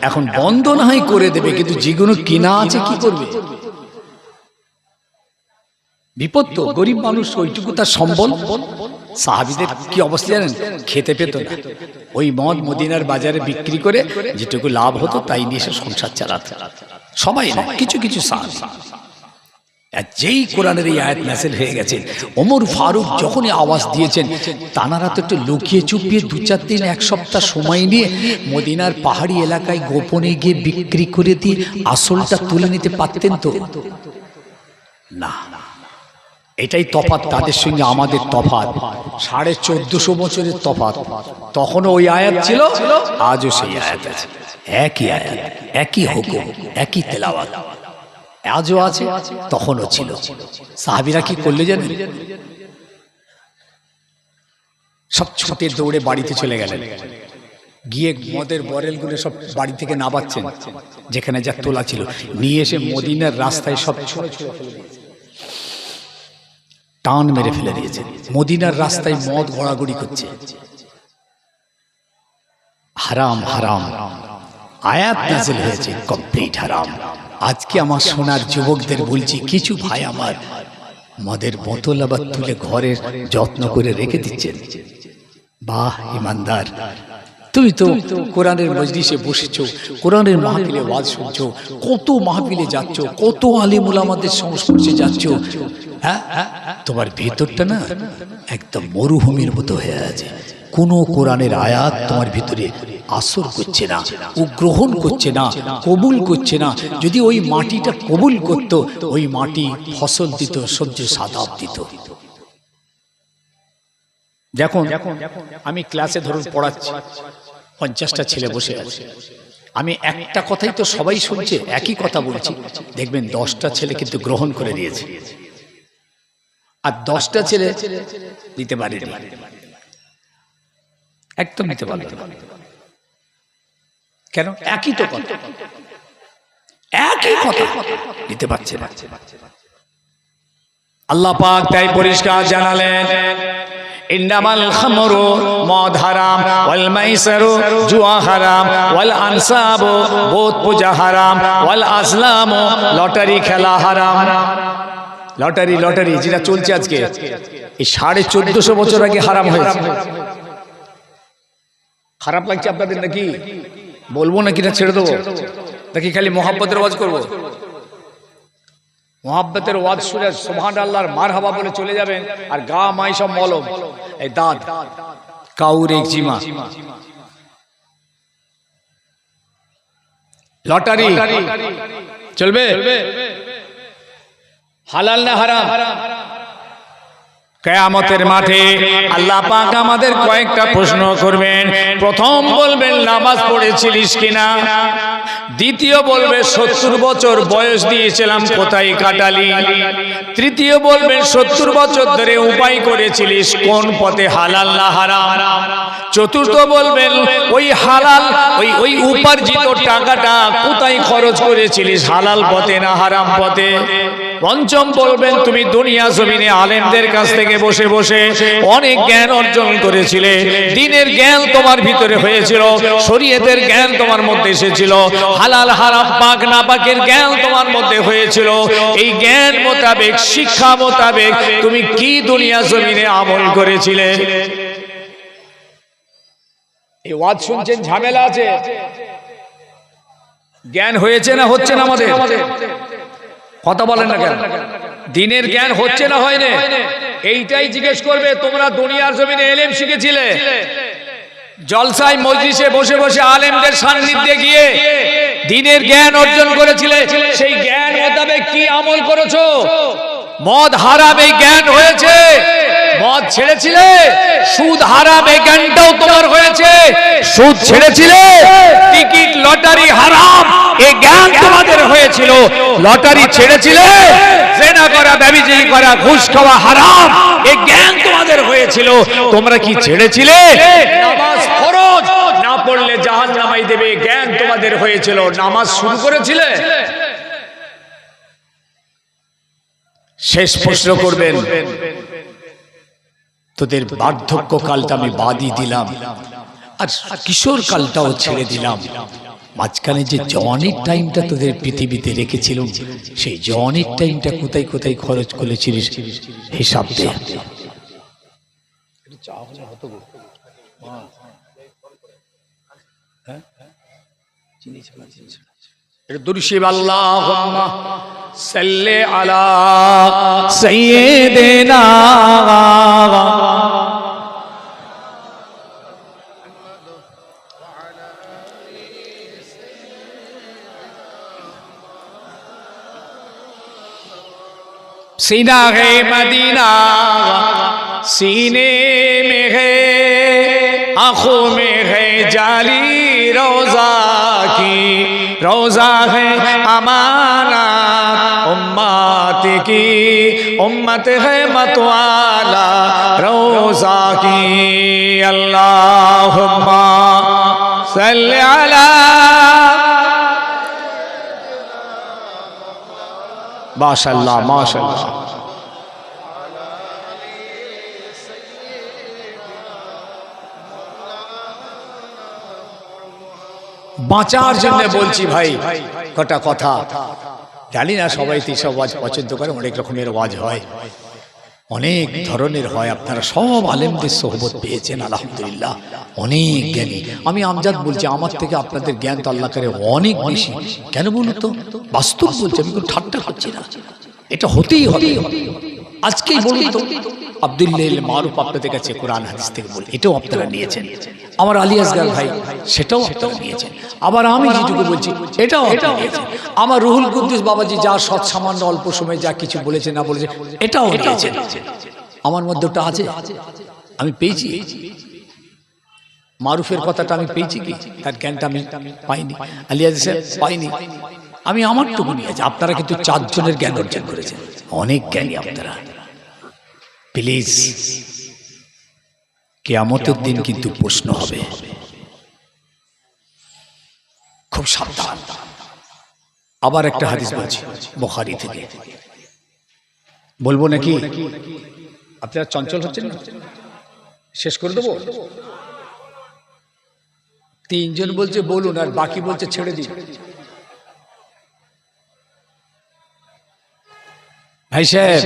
এখন বন্ধ না হয় করে দেবে, কিন্তু যেগুলো কিনা আছে কি করবে? বিপদ তো। গরিব মানুষ ওইটুকু তার সম্বল, সাহাবীদের কি অবস্থা জানেন? খেতে পেত না, ওই মদ মদিনার বাজারে বিক্রি করে যেটুকু লাভ হতো তাই নিয়ে এসে সংসার চালাতে। সবাই না, কিছু কিছু সাহাবী। আর যেই কোরআনের এই আয়াত নাযিল হয়ে গেছে, ওমর ফারুক যখনই আওয়াজ দিয়েছেন, তানারা তো একটু লুকিয়ে চুপিয়ে 2-4 দিন 1 সপ্তাহ সময় নিয়ে মদিনার পাহাড়ি এলাকায় গোপনে গিয়ে বিক্রি করে দিয়ে আসলটা তুলে নিতে পারতেন তো না। এটাই তফাৎ তাদের সঙ্গে আমাদের তফাৎ, 1450 বছরের তফাৎ। তখনও ওই আয়াত ছিল, আজও সেই আয়াত আছে, একই আয়াত, একই হুকুম, একই তেলাওয়াত আজও আছে, তখনও ছিল। সাহাবীরা কি করলে জানেন? সব ছুটে দৌড়ে বাড়িতে চলে গেলেন, গিয়ে মদের বরেলগুলো সব বাড়ি থেকে নাবাচ্ছেন, যেখানে যা তোলা ছিল নিয়ে এসে মদিনার রাস্তায় সব টান মেরে ফেলে দিয়েছে। মদিনার রাস্তায় মদ গড়াগড়ি করছে, হারাম হারাম আয়াত নাযিল হয়েছে, কমপ্লিট হারাম। আজকে আমার সোনার যুবকদের বলছি, কিছু ভাই আমার মদের বোতল আবার তুলে ঘরের যত্ন করে রেখে দিচ্ছেন। বাহ ইমানদার, তুমি তো কোরআনের মজলিসে বসেছো, কোরআনের মাহফিলে ওয়াজ শুনছো, কত মাহফিলে যাচ্ছ, কত আলেম উলামাদের সংস্পর্শে যাচ্ছ, হ্যাঁ তোমার ভেতরটা না একদম মরুভূমির মতো হয়ে আছে। কোনো কোরআনের আয়াত তোমার ভিতরে আসর করছে না, ও গ্রহণ করছে না, কবুল করছে না। যদি ওই মাটিটা কবুল করত, ওই মাটি ফসল দিত, সহ্য সাদাব দিত। দেখুন, আমি ক্লাসে ধরুন পড়াচ্ছি, 50টা ছেলে বসে আছে, আমি একটা কথাই তো সবাই শুনছে, একই কথা বলছি, দেখবেন 10টা ছেলে কিন্তু গ্রহণ করে দিয়েছে, আর 10টা ছেলে দিতে পারেনি, একদম দিতে পারল না। কেন? একই তো কথা, একই কথা, দিতে পারছে না। আল্লাহ পাক তাই পরিষ্কার জানালেন, ইন্নামাল খামরু মদ হারাম, ওয়াল মাইসারু জুয়া হারাম, ওয়াল আনসাবু বুত পূজা হারাম, ওয়াল আজলামু লটারি খেলা হারাম। লটারি লটারি যেটা চলছে আজকে, এই 1450 বছর আগে হারাম হয়েছে। খারাপ লাগছে আপনাদের নাকি? বলবো নাকি না ছেড়ে দেবো নাকি খালি মোহাব্বতের ওয়াজ করবো? মোহাব্বতের ওয়াজ শুনে সুবহানাল্লাহর মারহাবা বলে চলে যাবেন, আর গা মাই সব মলম, এই দাঁত কাউর একজিমা। লটারি চলবে? হালাল না হারাম? কিয়ামতের মাঠে আল্লাহ পাক আমাদের কয়েকটা প্রশ্ন করবেন। প্রথম বলবেন নামাজ পড়েছিলিস কিনা, দ্বিতীয় বলবে 70 বছর বয়স দিয়েছিলাম কোথায় কাটালি, তৃতীয় বলবেন 70 বছর ধরে উপায় করেছিলিস কোন পথে, হালাল না হারাম, চতুর্থ বলবেন ওই হালাল ওই উপার্জিত টাকাটা কোথায় খরচ করেছিলিস, হালাল পথে না হারাম পথে, পঞ্চম বলবেন তুমি দুনিয়া জমিনে আলেমদের কাছ থেকে বসে বসে অনেক জ্ঞান অর্জন করেছিলে, দ্বীনের জ্ঞান তোমার ভিতরে হয়েছিল, শরীয়তের জ্ঞান তোমার মধ্যে এসেছিল, হালাল হারাম পাক না পাকের জ্ঞান তোমার মধ্যে হয়েছিল। এই জ্ঞান মোতাবেক, শিক্ষা মোতাবেক তুমি কি দুনিয়া জমিনে আমল করেছিলে? এই ওয়াজ শুনছেন, ঝামেলা আছে, জ্ঞান হয়েছে না হচ্ছে না? আমাদের কথা বলেন না কেন? দ্বীনের জ্ঞান হচ্ছে না হয়নি? এইটাই জিজ্ঞেস করবে। তোমরা দুনিয়ার জমিনে ইলম শিখেছিলে, জলসায় মজলিসে বসে বসে আলেমদের সান্নিধ্যে গিয়ে দ্বীনের জ্ঞান অর্জন করেছিলে, সেই জ্ঞান মোতাবেক কি আমল করেছো? মদ হারাম এই জ্ঞান হয়েছে, মদ ছেড়েছিলে, সুদ হারাম এই জ্ঞানটাও তোমার হয়েছে, সুদ ছেড়েছিলে, টিকিট লটারি হারাম এই জ্ঞান তোমাদের হয়েছিল, লটারি ছেড়েছিলে, জেনা করা, ব্যভিচার করা, ঘুষ খাওয়া হারাম এই জ্ঞান তোমাদের হয়েছিল, তোমরা কি ছেড়েছিলে? নামাজ ফরজ, না পড়লে জাহান্নামে দেবে জ্ঞান তোমাদের হয়েছিল, নামাজ শুরু করেছিলে? শেষ প্রশ্ন করবেন, তোদের বার্ধক্য কালটা আমি বাদই দিলাম, আর কিশোর কালটাও ছেড়ে দিলাম, মাঝখানে যে জওয়ানির টাইমটা তোদের পৃথিবীতে রেখেছিলাম, সেই জওয়ানির টাইমটা কোথায় কোথায় খরচ করেছিলিস হিসাব দে। চা হলে হতো গো, হ্যাঁ চিনি ছাড়া চিনি ছাড়া এটা দুরুশিব আল্লাহুম্মা সাল্লি আলা সাইয়্যিদিনা सीना है मदीना सीने में है आंखों में है जाली रोजा की रोजा है अमाना उम्मत की उम्मत है मतवाला रोजा की अल्लाहुम्मा सल्ली अला माशाअल्लाह माशाअल्लाह বাঁচার জন্য বলছি ভাই কটা কথা জানি না সবাই তো সব ওয়াজ পছন্দ করে অনেক রকমের ওয়াজ হয় অনেক ধরনের হয় আপনারা সব আলেমদের সোহবত পেয়েছেন আলহামদুলিল্লাহ অনেক জ্ঞানী আমি আমজাদ বলছি আমার থেকে আপনাদের জ্ঞান তো আল্লাহ করে অনেক বেশি কেন বলুন তো বাস্তব বলছি আমি কোনো ঠাট্টা করছি না এটা হতেই হবে আজকেই বলুন তো আব্দুল্লাহ মারুফ আপনাদের কাছে কোরআন হাদিস থেকে বলি এটাও আপনারা নিয়েছেন আমার আলী আসগার ভাই সেটাও আপনারা নিয়েছেন আবার আমি যেটুকু বলছি এটাও আপনারা নিয়েছেন আমার রুহুল কুদ্দুস বাবাজি যা সৎ সামান্য অল্প সময় যা কিছু বলেছে না বলেছে এটাও নিয়েছেন আমার মধ্যে ওটা আছে আমি পেয়েছি মারুফের কথাটা আমি পেয়েছি কি তার জ্ঞানটা আমি পাইনি আলী আসগার পাইনি আমি আমারটুকু নিয়েছি আপনারা কিন্তু 4 জনের জ্ঞান অর্জন করেছেন অনেক জ্ঞানী আপনারা প্লিজ কিয়ামতের দিন কিন্তু প্রশ্ন হবে খুব সাবধান আবার একটা হাদিস বলছি বুখারী থেকে বলবো নাকি আপনারা চঞ্চল হচ্ছেন না শেষ করে দেবো 3 জন বলছে বলুন আর বাকি বলছে ছেড়ে দিন ভাই সাহেব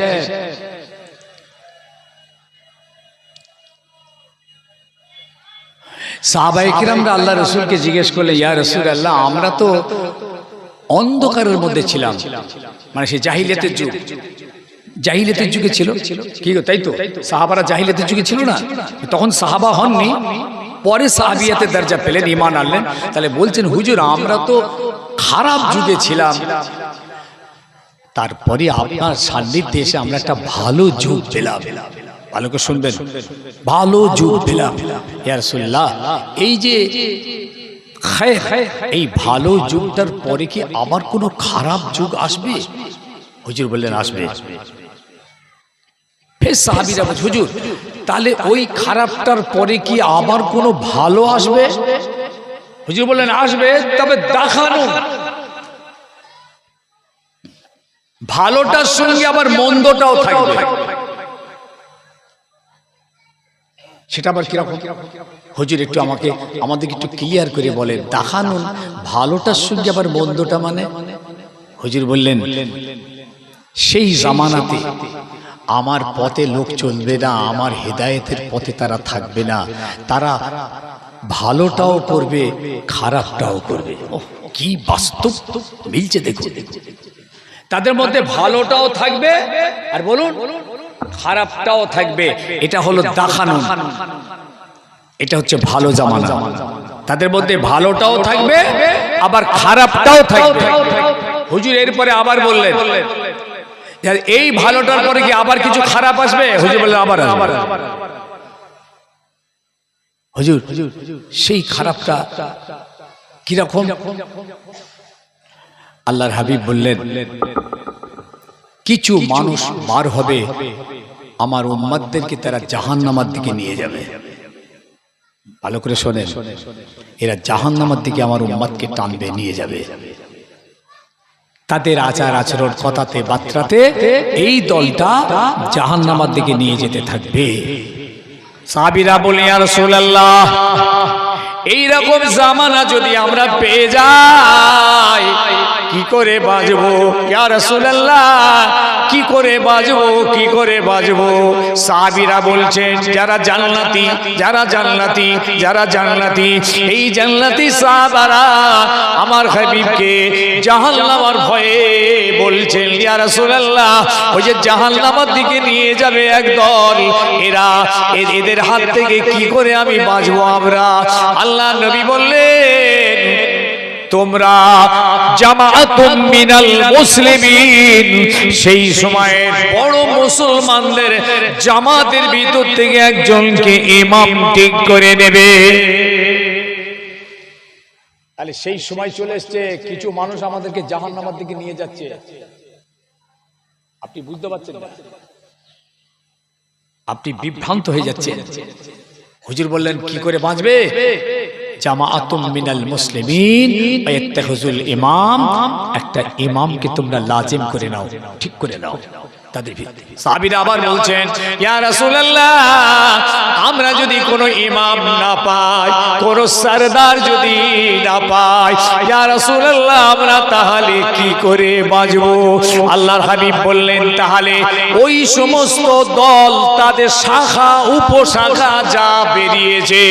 সাহাবায়ে কিরামরা আল্লাহ রাসূলকে জিজ্ঞেস করলে ইয়া রাসূলুল্লাহ আমরা তো অন্ধকারের মধ্যে ছিলাম মানে সেই জাহিলিয়াতের যুগ জাহিলিয়াতের যুগে ছিল কি তাই তো সাহাবারা জাহিলিয়াতের যুগে ছিল না তখন সাহাবা হননি পরে সাহাবিয়াতের দরজা পেলেন ঈমান আনলেন তাহলে বলছেন হুজুর আমরা তো খারাপ যুগে ছিলাম তারপরে আপনার সান্নিধ্যে এসে আমরা একটা ভালো যুগ পেলাম ভালো করে শুনবেন ভালো যুগ পেলাম ইয়া রাসূলুল্লাহ এই যে এই ভালো যুগটার পরে কি আবার কোনো খারাপ যুগ আসবে হুজুর বললেন আসবে ফের সাহাবীরা বলছে হুজুর তাহলে ওই খারাপটার পরে কি আবার কোনো ভালো আসবে হুজুর বললেন আসবে তবে দেখানো ভালোটার সঙ্গে আবার মন্দটাও থাকবে সেটা আবার কিরকম হুজুর একটু আমাদেরকে একটু ক্লিয়ার করে বলেন দেখানো ভালোটার সঙ্গে আবার মন্দটা মানে হুজুর বললেন সেই জামানাতে আমার পথে লোক চলবে না আমার হেদায়েতের পথে তারা থাকবে না তারা ভালোটাও করবে খারাপটাও করবে কি বাস্তব মিলছে দেখুন তাদের মধ্যে ভালোটাও থাকবে আর বলুন খারাপটাও থাকবে এটা হলো দেখানো এটা হচ্ছে ভালো জামানা তাদের মধ্যে ভালোটাও থাকবে আবার খারাপটাও থাকবে হুজুর এরপরে আবার বললেন এই ভালোটার পরে কি আবার কিছু খারাপ আসবে হুজুর বললেন আবার আসবে হুজুর সেই খারাপটা কিরকম আল্লাহর হাবিব বললেন কিছু মানুষ বার হবে আমার উম্মতদেরকে তারা জাহান্নামের দিকে নিয়ে যাবে ভালো করে শোনেন এরা জাহান্নামের দিকে আমার উম্মতকে টানবে নিয়ে যাবে তাদের আচার আচরণ কথাতে বার্তাতে এই দলটা জাহান্নামের দিকে নিয়ে যেতে থাকবে সাহাবীরা বলে ইয়া রাসূলুল্লাহ এই রকম জামানা যদি আমরা পেয়ে যাই কি করে বাঁচবো ইয়া রাসূলুল্লাহ, কি করে বাঁচবো, কি করে বাঁচবো? সাহাবীরা বলছেন যারা জান্নাতি, যারা জান্নাতি, যারা জান্নাতি, এই জান্নাতি সাহাবারা আমার হাবিবকে জাহান্নামের ভয়ে বলছেন ইয়া রাসূলুল্লাহ, ওই যে জাহান্নামের দিকে নিয়ে যাবে একদল, এদের হাত থেকে কি করে আমি বাঁচবো আমরা? আল্লাহ নবী বললেন তোমরা জামাআতুম মিনাল মুসলিমিন, সেই সময়ের বড় মুসলমানদের জামাতের ভিতর থেকে একজনকে ইমাম ঠিক করে নেবে। তাহলে সেই সময় চলে এসছে, কিছু মানুষ আমাদেরকে জাহান্নামের দিকে নিয়ে যাচ্ছে। আপনি বুঝতে পারছেন না, আপনি বিভ্রান্ত হয়ে যাচ্ছেন। হুজুর বললেন কি করে বাঁচবে? জামাআতুম মিনাল মুসলিমিন ওয়াত্তাখিজুল ইমাম, একটা ইমামকে তোমরা লাজিম করে নাও, ঠিক করে নাও তাদের ভিত্তি। সাহাবীরা আবার বলছেন ইয়া রাসূলুল্লাহ, আমরা যদি কোনো ইমাম না পাই, কোনো সরদার যদি না পাই, ইয়া রাসূলুল্লাহ আমরা তাহলে কি করে বাঁচবো? আল্লাহর হাবিব বললেন তাহলে ওই সমস্ত দল, তাদের শাখা উপশাখা যা বেরিয়েছে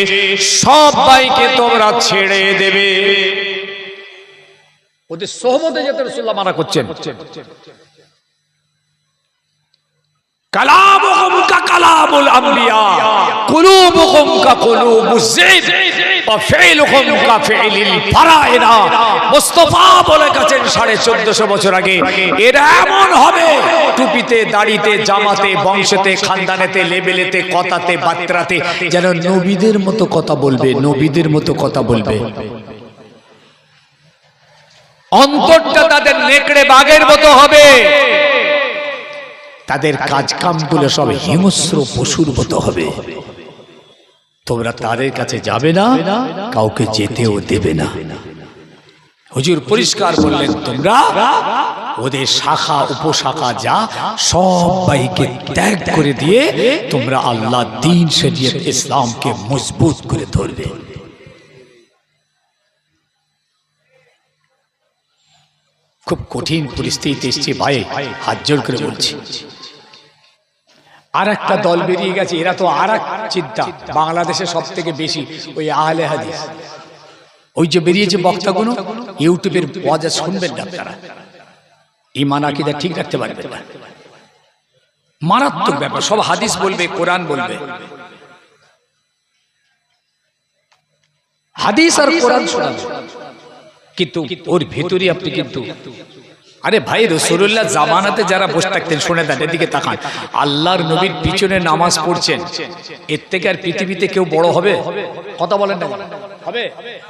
সবাইকে তোমরা ছেড়ে দেবে। ওদের সোহবতে যেতে রাসূলুল্লাহ মানা করছেন। কালামুহুম কা কালামুল আম্বিয়া, কুলুবুহুম কা কুলুবুজ যিব, ওয়া ফি'লুহুম কা ফি'লিল ফারাইনা। মুস্তাফা বলে গেছেন 1450 বছর আগে, এরা এমন হবে টুপিতে, দাড়িতে, জামাতে, বংশেতে, খানদানেতে, লেবেলেতে, কথাতে, বাত্রাতে যেন নবীদের মতো কথা বলবে, নবীদের মতো কথা বলবে। অন্তরটা তাদের নেকড়ে বাঘের মতো হবে, তাদের কাজ কামগুলো সব হিংস্র পশুর মতো হবে। তোমরা তাদের কাছে যাবে না, কাউকে যেতেও দেবে না। হুজুর পরিষ্কার বললেন তোমরা ওদের শাখা উপশাখা যা সবাইকে ত্যাগ করে দিয়ে তোমরা আল্লাহ দ্বীন শরীয়ত ইসলামকে মজবুত করে ধরবে। খুব কঠিন পরিস্থিতি এসছে ভাই, হাত জোড় করে বলছি। আর একটা দল বেরিয়ে গেছে, এরা তো আর এক চিন্তা, বাংলাদেশে সব থেকে বেশি ওই আহলে হাদিস। ওই যে বেরিয়েছে বক্তাগুলো, ইউটিউবের ওয়াজ শুনবেন না আপনারা, ঈমান আকীদা ঠিক রাখতে পারবেন না। মারাত্মক ব্যাপার, সব হাদিস বলবে, কোরআন বলবে, হাদিস আর কোরআন শোনাবে, কিন্তু ওর ভেতরে আপনি কিন্তু আরে ভাই রাসূলুল্লাহ জামানাতে যারা বসে থাকতেন, শুনে দেন, এদিকে তাকান, আল্লাহর নবীর পিছনে নামাজ পড়ছেন, এর থেকে আর পৃথিবীতে কেউ বড় হবে? কথা বলেন না, হবে?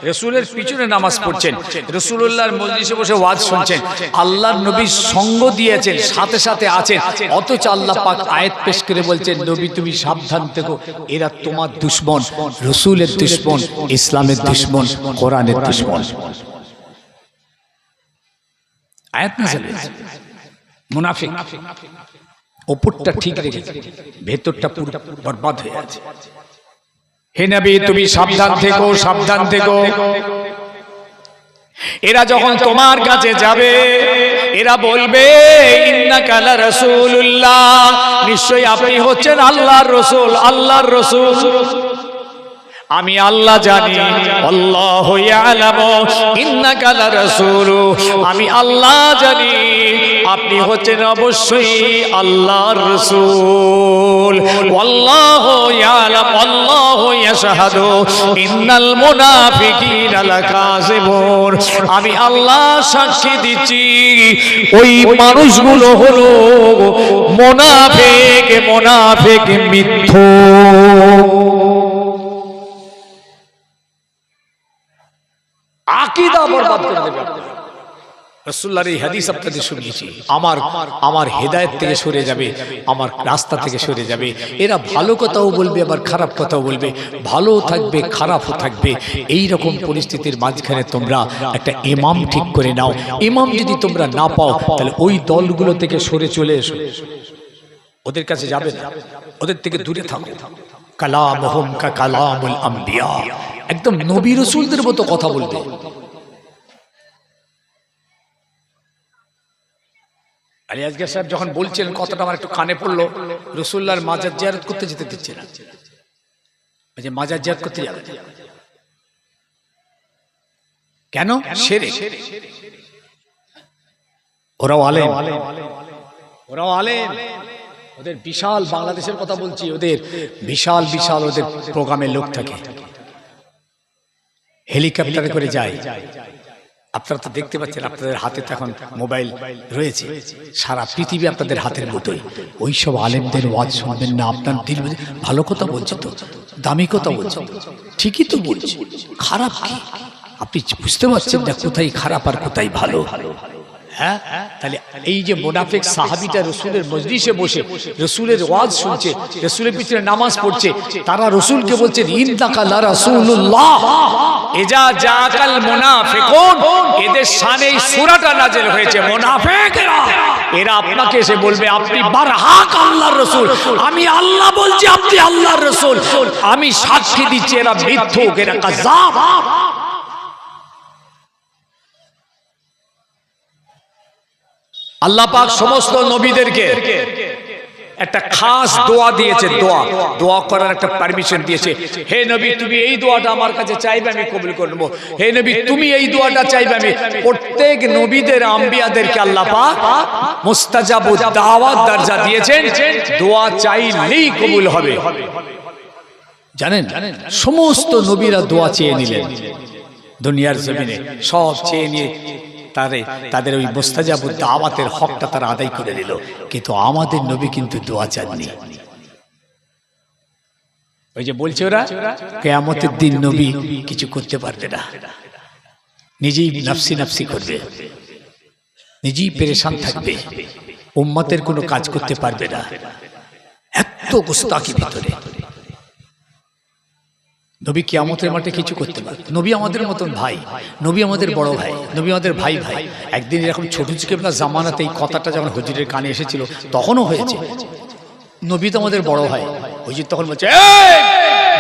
রাসূলের পিছনে নামাজ পড়ছেন, রাসূলুল্লাহর মজলিসে বসে ওয়াজ শুনছেন, আল্লাহর নবীর সঙ্গ দিয়েছেন, সাথে সাথে আছেন, অথচ আল্লাহ পাক আয়াত পেশ করে বলছেন নবী তুমি সাবধান থেকো, এরা তোমার দুশমন, রাসূলের দুশমন, ইসলামের দুশমন, কোরআনের দুশমন। আয়াত নাযিল হয়েছে, মুনাফিক উপরটা ঠিক রেখেছে, ভেতরটা পুরো বরবাদ হয়ে আছে। হে নবী তুমি সাবধান থেকো, সাবধান থেকো। এরা যখন তোমার কাছে যাবে, এরা বলবে ইন্নাকা লা রাসূলুল্লাহ, নিশ্চয়ই আপনি হচ্ছেন আল্লাহর রাসূল, আল্লাহর রাসূল। আমি আল্লাহ জানি, আল্লাহু ইয়ালামু ইন্নাকা লা রাসূল, আমি আল্লাহ জানি আপনি হচ্ছেন অবশ্যই আল্লাহর রাসূল। আল্লাহু ইয়ালামু আল্লাহু ইয়াশহাদু ইন্নাল মুনাফিকিনা লাকাযিবুন, আমি আল্লাহ সাক্ষী দিচ্ছি ওই মানুষগুলো হলো মুনাফিক, মুনাফিক মিথ্যুক। আকীদা বরবাদ করে দেবে। রাসূলুল্লাহর এই হাদিস আপনাদের শুনিয়েছি, আমার হেদায়েত থেকে সরে যাবে, আমার রাস্তা থেকে সরে যাবে। এরা ভালো কথাও বলবে, আবার খারাপ কথাও বলবে, ভালোও থাকবে, খারাপও থাকবে। এই রকম পরিস্থিতির মাঝখানে তোমরা একটা ইমাম ঠিক করে নাও। ইমাম যদি তোমরা না পাও, তাহলে ওই দলগুলো থেকে সরে চলে এসো, ওদের কাছে যাবে না, ওদের থেকে দূরে থাকো। কালামুহুম কা কালামুল আম্বিয়া, একদম নবী রাসূলদের মতো কথা বলবে। আলী আসগর সাহেব যখন বলছেন কথাটা আমার একটু কানে পড়লো, রাসূলুল্লাহর মাজার জিয়ারত করতে যেতে দিচ্ছে না, যে মাজার জিয়ারত করতে যাবে কেন? শিরক। ওরাও আলেম, ওরাও আলেম, ওদের বিশাল, বাংলাদেশের কথা বলছি, ওদের বিশাল বিশাল ওদের প্রোগ্রামে লোক থাকে, হেলিকপ্টারে করে যায়। আপনারা তো দেখতে পাচ্ছেন, আপনাদের হাতে তো এখন মোবাইল রয়েছে, সারা পৃথিবী আপনাদের হাতের মতোই। ওই সব আলেমদের ওয়াজ শুনবেন না, আপনার দিল ভালো কথা বলছে তো, দামি কথা বলছে, ঠিকই তো বলছে, খারাপ কি আপনি বুঝতে পারছেন না কোথায় খারাপ আর কোথায় ভালো? হ্যাঁ, তাহলে এই যে মুনাফিক সাহাবীটা রাসূলের মজলিসে বসে রাসূলের ওয়াজ শুনছে, রাসূলের পিছনে নামাজ পড়ছে, তারা রাসূলকে বলছেন ইন্নাকা লা রাসূলুল্লাহ ইজা জাকাল মুনাফিকুন, এদের শানে এই সূরাটা নাযিল হয়েছে। মুনাফিকরা এরা আপনাকে এসে বলবে আপনি বারহাক আল্লাহর রাসূল, আমি আল্লাহ বলছি আপনি আল্লাহর রাসূল, আমি সাক্ষী দিচ্ছি এরা মিথ্যুক, এরা কাযাব। আল্লাহ পাক সমস্ত নবীদেরকে একটা খাস দোয়া দিয়েছে, দোয়া করার একটা পারমিশন দিয়েছে। হে নবী, তুমি এই দোয়াটা আমার কাছে চাইবে, আমি কবুল করে নেব। হে নবী, তুমি এই দোয়াটা চাইবে, আমি। প্রত্যেক নবীদের, আম্বিয়াদেরকে আল্লাহ পাক মুস্তাজাবুদ দাওয়াত দরজা দিয়েছেন, দোয়া চাইলেই কবুল হবে। জানেন, সমস্ত নবীরা দোয়া চেয়ে নিলেন দুনিয়ার জমিনে, সব চেয়ে নিয়ে তাদের ওই মুস্তাজাবুদ দাওয়াতের হকটা তারা আদায় করে দিল, কিন্তু আমাদের নবী কিন্তু দোয়া চাননি। ওই যে বলছে ওরা কিয়ামতের দিন নবী কিছু করতে পারবে না, নিজেই নাফসি নাফসি করবে, নিজেই পেরেশান থাকবে, উম্মতের কোনো কাজ করতে পারবে না। এত গুস্তাখি ভিতরে। নবী কিয়ামতের মাঠে কিছু করতে পারে। নবী আমাদের মতন ভাই, নবী আমাদের বড় ভাই, নবী আমাদের ভাই ভাই। একদিন এরকম ছোট চিকেবলা জামানাতে এই কথাটা যখন হুজুরের কানে এসেছিল তখনও হয়েছে, নবী তো আমাদের বড় ভাই। হুজুর তখন বলছে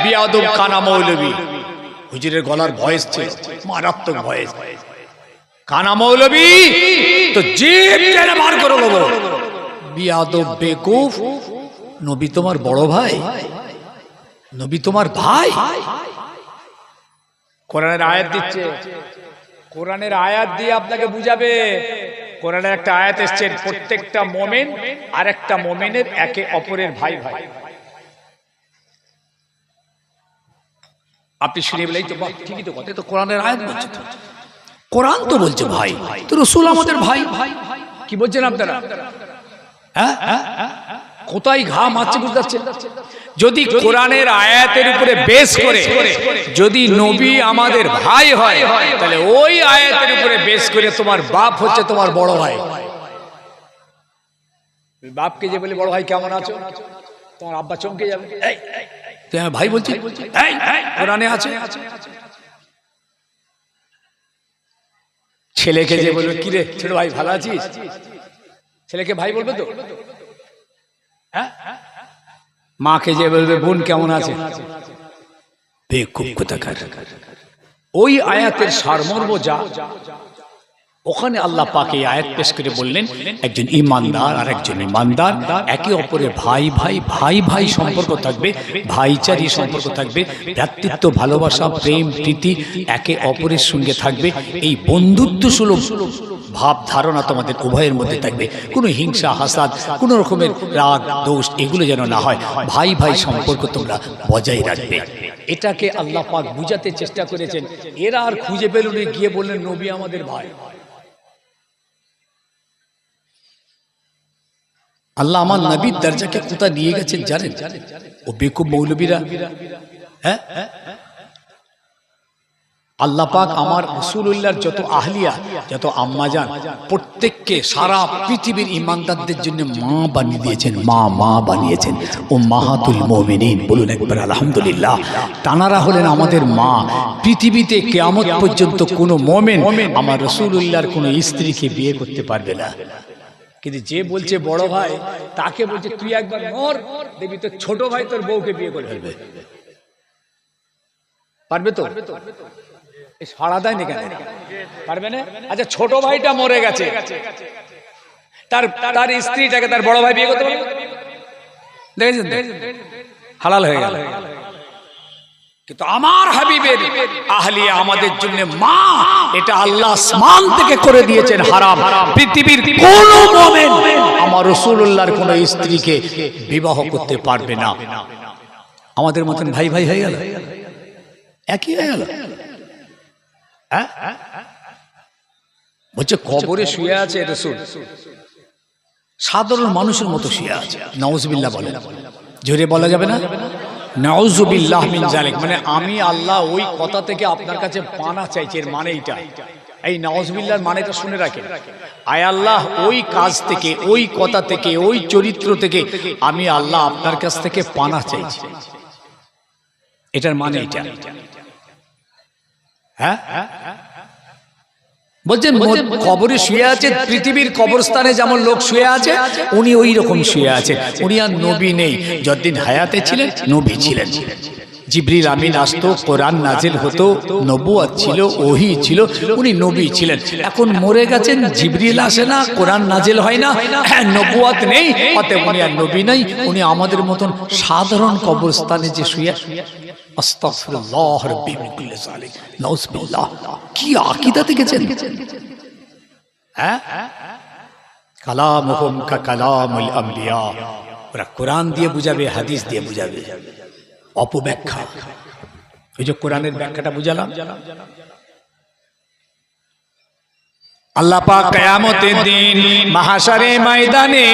বিয়াদব কানা মৌলবী, হুজুরের গলার ভয়েস ছিল মারাত্মক ভয়েস, কানা মৌলবী তো জিভ টেনে বার করে নেবো, বিয়াদব বেকুফ, নবী তোমার বড় ভাই, নবী তোমার ভাই। কোরআনের আয়াত দিচ্ছে, কোরআনের আয়াত দিয়ে আপনাকে বুঝাবে। কোরআনের একটা আয়াত এসেছে, প্রত্যেকটা মুমিন আর একটা মুমিনের একে অপরের ভাই ভাই। আপনি শুনে বলেই তো ঠিকই তো কথা, তো কোরআনের আয়াত বলছে, তো কোরআন তো বলছে ভাই, তো রাসূল আমাদের ভাই। কি বলছেন আপনারা? হ্যাঁ, কোথায় ঘা মারছে বুঝতে পারছেন? যদি কোরআনের আয়াতের উপরে বেস করে যদি নবী আমাদের ভাই হয়, তাহলে ওই আয়াতের উপরে বেস করে তোমার বাপ হচ্ছে তোমার বড় ভাই। বাপকে যে বলে বড় ভাই কেমন আছো, তোমার আব্বা চমকে যাবে, তুই আমার ভাই বলছিস, কোরআনে আছে। ছেলেকে যে বলবে কিরে ছোট ভাই ভালো আছিস, ছেলেকে ভাই বলবে তো। হ্যাঁ, মাকে যে বলবে বোন কেমন আছে, বেকুব কোথাকার। ওই আয়াতের সারমর্ম যা, ওখানে আল্লাহ পাক এই আয়াত পেশ করে বললেন একজন ইমানদার আর একজন ইমানদার একে অপরের ভাই ভাই ভাই ভাই সম্পর্ক থাকবে, ভাইচারি সম্পর্ক থাকবে, ভ্রাতৃত্ব ভালোবাসা প্রেম প্রীতি একে অপরের সঙ্গে থাকবে। এই বন্ধুত্ব সুলভ ভাব ধারণা তোমাদের উভয়ের মধ্যে থাকবে, কোনো হিংসা হাসাদ কোনো রকমের রাগ দোষ এগুলো যেন না হয়, ভাই ভাই সম্পর্ক তোমরা বজায় রাখবে। এটাকে আল্লাহ পাক বুঝাতে চেষ্টা করেছেন। এরা আর খুঁজে পেল না, গিয়ে বললেন নবী আমাদের ভাই। আল্লাহ আমার নবীর দরজাকে কোথা নিয়ে গেছেন জানেন? ও বেকুব মৌলবীরা, হ্যাঁ, আল্লাহ পাক আমার রাসূলুল্লাহর যত আহলিয়া যত আম্মাজান প্রত্যেককে সারা পৃথিবীর ইমানদারদের জন্য মা বানিয়ে দিয়েছেন, মা বানিয়েছেন। ও মাহাতুল মুমিনিন, বলুন একবার আলহামদুলিল্লাহ। তানারা হলেন আমাদের মা। পৃথিবীতে কিয়ামত পর্যন্ত কোনো মুমিন আমার রাসূলুল্লাহর কোনো স্ত্রীকে বিয়ে করতে পারবে না। কিন্তু যে বলছে বড় ভাই, তাকে বলছে তুই একবার মর দেখবি তোর ছোট ভাই তোর বউকে বিয়ে করে ফেলবে। পারবে তো? সাড়া দেয় না কেন? পারবে না? আচ্ছা ছোট ভাইটা মরে গেছে, তার স্ত্রীটাকে তার বড় ভাই বিয়ে করতে পারবে? দেখেছেন হালাল হয়ে গেল। কিন্তু আমার হাবিবের আহলিয়া আমাদের জন্য মা, এটা আল্লাহ আসমান থেকে করে দিয়েছেন হারাম। পৃথিবীর কোন মুমিন আমার রাসূলুল্লাহর কোন স্ত্রীকে বিবাহ করতে পারবে না। আমাদের মতন ভাই ভাই হয়ে গেল, একই হয়ে গেল। বলছে কবরে শুয়ে আছে রাসূল, সাধারণ মানুষের মতো শুয়ে আছে। নাউজুবিল্লাহ বলে, জোরে বলা যাবে না? নাউজুবিল্লাহ মিন যালিক, মানে আমি আল্লাহ ওই কথা থেকে আপনার কাছে পানা চাইছি, এর মানে এইটা। এই নাউজুবিল্লাহর মানেটা শুনে রাখেন। আয় আল্লাহ ওই কাজ থেকে, ওই কথা থেকে, ওই চরিত্র থেকে আমি আল্লাহ আপনার কাছ থেকে পানা চাইছি, এটার মানে এটা। হ্যাঁ বলছেন কবরে শুয়ে আছে, পৃথিবীর কবরস্থানে যেমন লোক শুয়ে আছে উনি ওই রকম শুয়ে আছে। উনি আর নবী নেই, যতদিন হায়াতে ছিলেন নবী ছিলেন। জিবরিল আমিন আসতো, কোরআন নাজিল হতো, নবুয়ত ছিল, ওহী ছিল, উনি নবী ছিলেন। এখন মরে গেছেন, জিবরিল আসে না, কোরআন নাজিল হয় না, নবুয়ত নেই, অতএব উনি আর নবী নাই। উনি আমাদের মতন সাধারণ কবরস্থানে যে শুয়ে, আস্তাগফিরুল্লাহ রাব্বি মিন কুল্লি যালিক, নাউজুবিল্লাহ। কি আকীদা দেখেছেন? হ্যাঁ, কালামুহুম কা কালামুল আমবিয়া। ওরা কোরআন দিয়ে বুঝাবে, হাদিস দিয়ে বুঝাবে, অপব্যাখ্যা। ওই যে কোরআনের ব্যাখ্যাটা বুঝালাম। আল্লাহ পাক কিয়ামতের দিন মাহশারে ময়দানে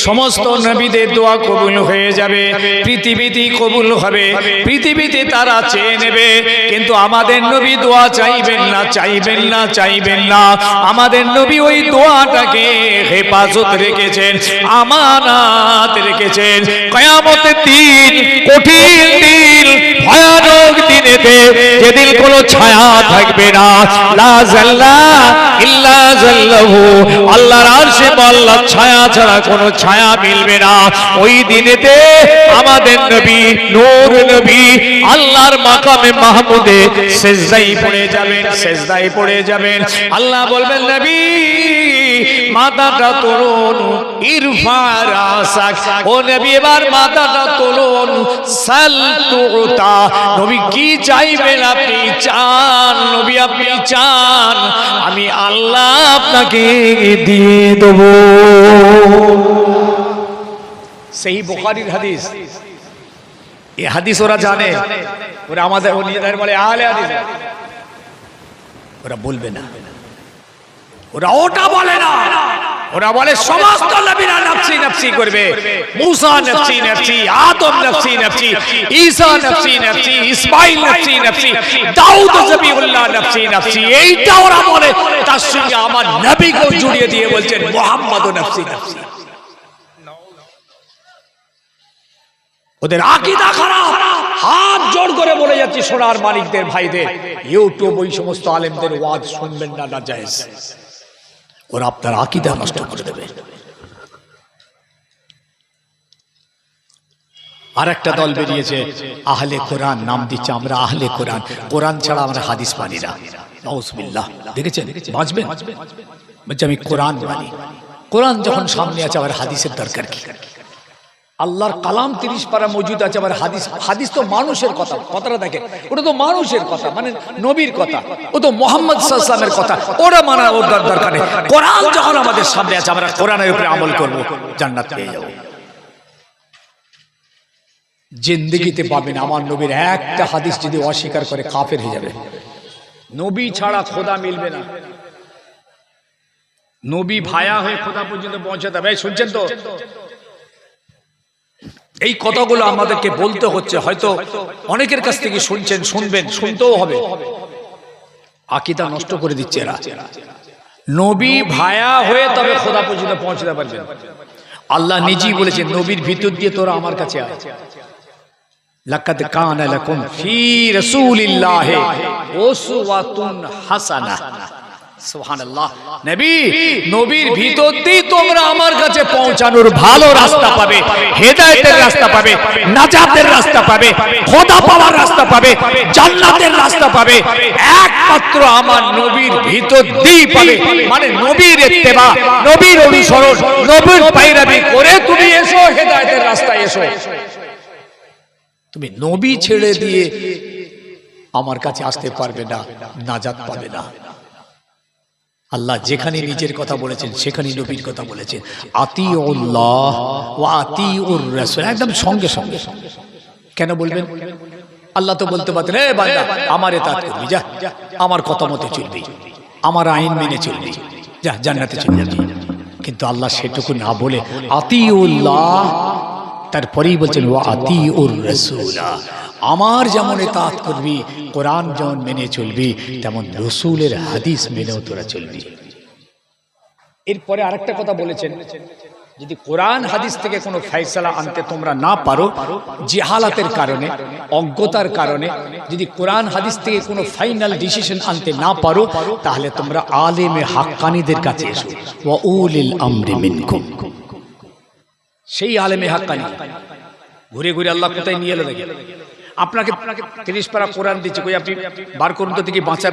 সমস্ত নবীদের দোয়া কবুল হয়ে যাবে, পৃথিবীতে কবুল হবে, পৃথিবীতে তারা চেয়ে নেবে। কিন্তু আমাদের নবী দোয়া চাইবেন না, চাইবেন না, চাইবেন না। আমাদের নবী ওই দোয়াটাকে হেফাজত রেখেছেন, আমানত রেখেছেন। কিয়ামতের দিন, কঠিন দিন, ভয়ানক দিনেতে, যেদিন কোনো ছায়া থাকবে না, লা জাল্লা ইল্লা জাল্লাহু, আল্লাহর আরশে আল্লাহর ছায়া ছাড়া কোনো ছায়া মিলবে না। ওই দিনেতে আমাদের নবী, নূর নবী, আল্লাহর মাকামে মাহমুদে সিজদায় পড়ে যাবেন, সিজদায় পড়ে যাবেন। আল্লাহ বলবেন নবী মাথাটা তুলুন, ইরফা রাসাক, ও নবী এবার মাথাটা তুলুন, সাল তুতা। নবী কি চাইবেন? আপনি চান নবী, আপনি চান, আমি আল্লাহ আপনাকে দিয়ে দেব। সেই বুখারীর হাদিস। এই হাদিস ওরা জানে, ওরা আমাদের নিজেদের বলে আহলে হাদিস, ওরা বলবে না, ওরা ওটা বলে না। ওরা বলে সমস্ত নবীরা নফসি নফসি করবে। মুসা নফসি নফসি, আদম নফসি নফসি, ঈসা নফসি নফসি, ইসমাঈল নফসি নফসি, দাউদ জবিউল্লাহ নফসি নফসি। এইটা ওরা বলে, তার সঙ্গে আমার নবীকেও জুড়িয়ে দিয়ে বলছেন মুহাম্মদ নফসি নফসি। ওদের আকীদা খারাপ। হাত জোড় করে বলে যাচ্ছি সোনার মালিকদের ভাইদের, ইউটিউব ওই সমস্ত আলেমদের ওয়াজ শুনবেন না, নাজায়েজ। ওরা আপনার আকীদা নষ্ট করে দেবে। আর একটা দল বেরিয়েছে আহলে কোরআন, নাম দিচ্ছে আমরা আহলে কোরআন। কোরআন ছাড়া আমরা হাদিস মানি না। নাউজুবিল্লাহ। দেখেছেন বাঁচবেন? বলছে আমি কোরআন মানি। কোরআন যখন সামনে আছে আবার হাদিসের দরকার কি? আল্লাহর কালাম 30 পারা মজুদ আছে, আবার হাদিস। হাদিস তো মানুষের কথা, কথাটা দেখে, ওটা তো মানুষের কথা, মানে নবীর কথা, ও তো মুহাম্মদ সাল্লাল্লাহু আলাইহি ওয়াসাল্লামের কথা, ওরা মানা ওর দরকার নেই। কোরআন যখন আমাদের সামনে আছে আমরা কোরআনের উপরে আমল করব, জান্নাত পেয়ে যাব। জিন্দেগিতে পাবেন আমার নবীর একটা হাদিস যদি অস্বীকার করে কাফের হয়ে যাবে। নবী ছাড়া খোদা মিলবে না। নবী ভায়া হয়ে খোদা পর্যন্ত পৌঁছাতে হবে। শুনছেন তো? এই কথাগুলো আমাদেরকে বলতে হচ্ছে। হয়তো অনেকের কাছ থেকে শুনছেন, শুনবেন, শুনতেও হবে। আকীদা নষ্ট করে দিচ্ছে এরা। নবী ভায়া হয়ে তবে খোদা পর্যন্ত পৌঁছাতে পারবেন। আল্লাহ নিজেই বলেছেন নবীর ভিতর দিয়ে তোরা আমার কাছে আয়। লাকাদ কানা লাকুম ফি রাসূলিল্লাহি উসওয়াতুন হাসানাহ। সুবহানাল্লাহ। নবী, নবীর ভিতর দিয়ে তোমরা আমার কাছে পৌঁছানোর ভালো রাস্তা পাবে, হেদায়েতের রাস্তা পাবে, নাজাতের রাস্তা পাবে, খোদা পাওয়ার রাস্তা পাবে, জান্নাতের রাস্তা পাবে, একমাত্র আমার নবীর ভিতর দিয়ে পাবে। মানে নবীর ইত্তেবা, নবীর অনুসরণ, নবীর পায়রাবি করে তুমি এসো হেদায়েতের রাস্তায় এসো। তুমি নবী ছেড়ে দিয়ে আমার কাছে আসতে পারবে না, নাজাত পাবে না। আল্লাহ যেখানে নিজের কথা বলেছেন সেখানে নবীর কথা বলেছেন, আতিউল্লাহ ওয়া আতিউর রাসূল, একদম সঙ্গে সঙ্গে। কেন বলবেন? আল্লাহ তো বলতে পারতেন, এ বান্দা আমার ইতাআত করবি, যা আমার কথা মতো চলবি, আমার আইন মেনে চলবি, যা জান্নাতে চলে যাবি। কিন্তু আল্লাহ সেটুকু না বলে আতিউল্লাহ, তারপরেই বলছেন ওয়া আতিউর রাসূল, আমার যেমন ইতাআত করবি, কোরআন যেমন মেনে চলবি, তেমন রাসূলের হাদিস মেনেও তোরা চলবি। এরপরে আরেকটা কথা বলেছেন, যদি কোরআন হাদিস থেকে কোনো ফয়সালা আনতে তোমরা না পারো, জিহালাতের কারণে, অজ্ঞতার কারণে যদি কোরআন হাদিস থেকে কোনো ফাইনাল ডিসিশন আনতে না পারো, তাহলে তোমরা আলেমে হাক্কানীদের কাছে এসো, ওয়া উলিল আমরি মিনকুম। সেই আলেমে হাক্কানী ঘুরে ঘুরে আল্লাহ কোথায় নিয়ে এলো দেখে, আপনাকে 30 পারা কোরআন দিচ্ছে, কই আপনি বার করুন তো দেখি বাঁচার